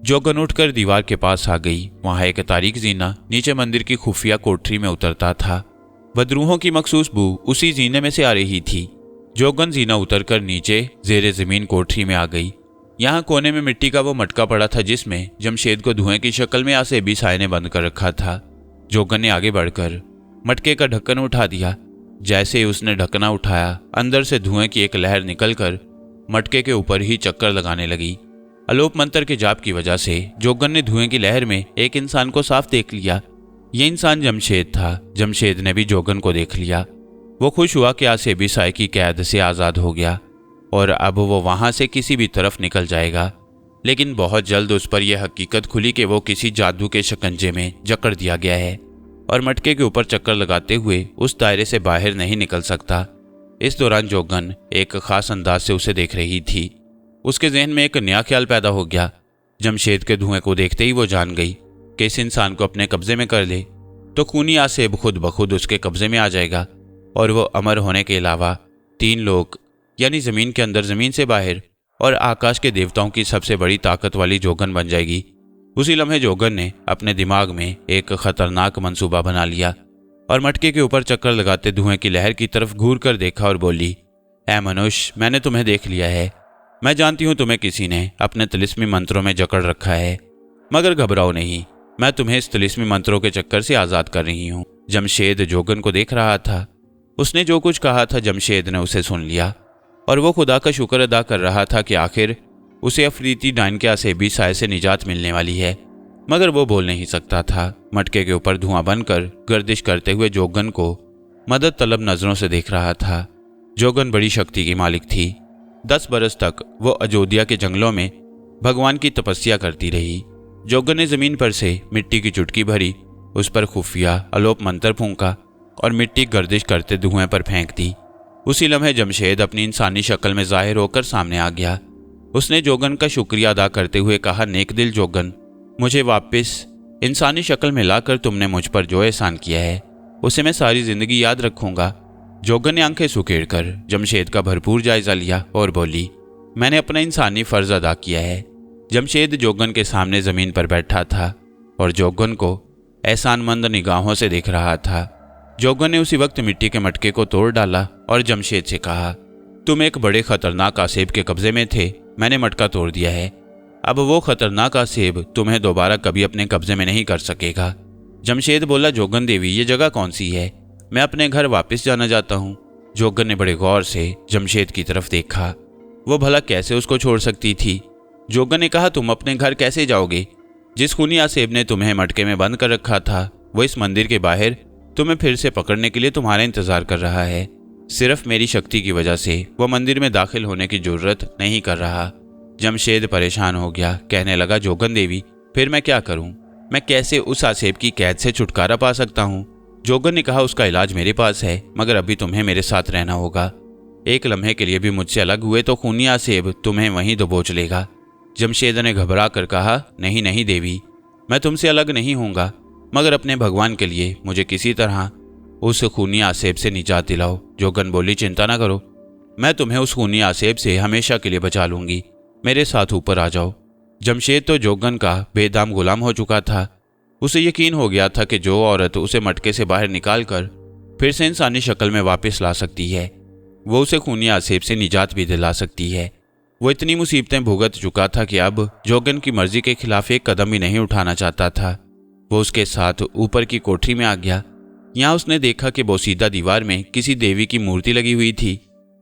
Speaker 1: जोगन उठकर दीवार के पास आ गई। वहां एक तारीक जीना नीचे मंदिर की खुफिया कोठरी में उतरता था। बदरूहों की मखसूस बू उसी जीने में से आ रही थी। जोगन जीना उतरकर नीचे जेरे जमीन कोठरी में आ गई। यहाँ कोने में मिट्टी का वो मटका पड़ा था जिसमें जमशेद को धुएं की शक्ल में आसेबी साय ने बंद कर रखा था। जोगन ने आगे बढ़कर मटके का ढक्कन उठा दिया। जैसे ही उसने ढक्कना उठाया, अंदर से धुएं की एक लहर निकलकर मटके के ऊपर ही चक्कर लगाने लगी। अलोप मंत्र के जाप की वजह से जोगन ने धुएं की लहर में एक इंसान को साफ देख लिया। ये इंसान जमशेद था। जमशेद ने भी जोगन को देख लिया। वो खुश हुआ कि आसेबी साय की कैद से आज़ाद हो गया और अब वो वहां से किसी भी तरफ निकल जाएगा। लेकिन बहुत जल्द उस पर यह हकीकत खुली कि वो किसी जादू के शिकंजे में जकड़ दिया गया है और मटके के ऊपर चक्कर लगाते हुए उस दायरे से बाहर नहीं निकल सकता। इस दौरान जोगन एक खास अंदाज से उसे देख रही थी। उसके जहन में एक नया ख्याल पैदा हो गया। जमशेद के धुएं को देखते ही वो जान गई कि इस इंसान को अपने कब्जे में कर ले तो खूनी आसेब खुद ब खुद उसके कब्जे में आ जाएगा और वो अमर होने के अलावा 3 लोग यानी जमीन के अंदर, जमीन से बाहर और आकाश के देवताओं की सबसे बड़ी ताकत वाली जोगन बन जाएगी। उसी लम्हे जोगन ने अपने दिमाग में एक खतरनाक मंसूबा बना लिया और मटके के ऊपर चक्कर लगाते धुएं की लहर की तरफ घूर कर देखा और बोली, ऐ मनुष्य, मैंने तुम्हें देख लिया है। मैं जानती हूं तुम्हें किसी ने अपने तिलिस्मी मंत्रों में जकड़ रखा है, मगर घबराओ नहीं, मैं तुम्हें इस तिलिस्मी मंत्रों के चक्कर से आज़ाद कर रही हूँ। जमशेद जोगन को देख रहा था। उसने जो कुछ कहा था जमशेद ने उसे सुन लिया और वो खुदा का शुक्र अदा कर रहा था कि आखिर उसे अफरीती डाइन के आसेबी साय से निजात मिलने वाली है, मगर वो बोल नहीं सकता था। मटके के ऊपर धुआं बनकर गर्दिश करते हुए जोगन को मदद तलब नजरों से देख रहा था। जोगन बड़ी शक्ति की मालिक थी। 10 बरस तक वो अयोध्या के जंगलों में भगवान की तपस्या करती रही। जोगन ने जमीन पर से मिट्टी की चुटकी भरी, उस पर खुफिया अलोप मंत्र फूंका और मिट्टी गर्दिश करते धुएं पर फेंक दी। उसी लम्हे जमशेद अपनी इंसानी शक्ल में जाहिर होकर सामने आ गया। उसने जोगन का शुक्रिया अदा करते हुए कहा, नेक दिल जोगन, मुझे वापस इंसानी शक्ल में लाकर तुमने मुझ पर जो एहसान किया है उसे मैं सारी जिंदगी याद रखूंगा। जोगन ने आंखें सुकेड़कर जमशेद का भरपूर जायजा लिया और बोली, मैंने अपना इंसानी फर्ज अदा किया है। जमशेद जोगन के सामने जमीन पर बैठा था और जोगन को एहसानमंद निगाहों से देख रहा था। जोगन ने उसी वक्त मिट्टी के मटके को तोड़ डाला और जमशेद से कहा, तुम एक बड़े खतरनाक आसेब के कब्जे में थे, मैंने मटका तोड़ दिया है। अब वो खतरनाक आसेब तुम्हें दोबारा कभी अपने कब्जे में नहीं कर सकेगा। जमशेद बोला, जोगन देवी, ये जगह कौन सी है? मैं अपने घर वापस जाना चाहता हूँ। जोगन ने बड़े गौर से जमशेद की तरफ देखा। वो भला कैसे उसको छोड़ सकती थी? जोगन ने कहा, तुम अपने घर कैसे जाओगे? जिस खूनी आसेब ने तुम्हें मटके में बंद कर रखा था वो इस मंदिर के बाहर तुम्हें फिर से पकड़ने के लिए तुम्हारा इंतजार कर रहा है। सिर्फ मेरी शक्ति की वजह से वो मंदिर में दाखिल होने की जरूरत नहीं कर रहा। जमशेद परेशान हो गया, कहने लगा, जोगन देवी, फिर मैं क्या करूं? मैं कैसे उस आसेब की कैद से छुटकारा पा सकता हूं? जोगन ने कहा, उसका इलाज मेरे पास है, मगर अभी तुम्हें मेरे साथ रहना होगा। एक लम्हे के लिए भी मुझसे अलग हुए तो खूनी आसेब तुम्हें वहीं दबोच लेगा। जमशेद ने घबरा कर कहा, नहीं नहीं देवी, मैं तुमसे अलग नहीं होऊंगा, मगर अपने भगवान के लिए मुझे किसी तरह उस खूनी आसेब से निजात दिलाओ। जोगन बोली, चिंता ना करो, मैं तुम्हें उस खूनी आसेब से हमेशा के लिए बचा लूंगी, मेरे साथ ऊपर आ जाओ। जमशेद तो जोगन का बेदाम गुलाम हो चुका था। उसे यकीन हो गया था कि जो औरत उसे मटके से बाहर निकाल कर फिर से इंसानी शक्ल में वापस ला सकती है, वो उसे खूनी आसेब से निजात भी दिला सकती है। वो इतनी मुसीबतें भुगत चुका था कि अब जोगन की मर्जी के खिलाफ एक कदम भी नहीं उठाना चाहता था। वो उसके साथ ऊपर की कोठरी में आ गया। यहाँ उसने देखा कि बोसीदा दीवार में किसी देवी की मूर्ति लगी हुई थी।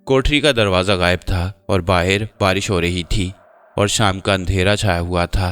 Speaker 1: कोठरी का दरवाज़ा गायब था और बाहर बारिश हो रही थी और शाम का अंधेरा छाया हुआ था।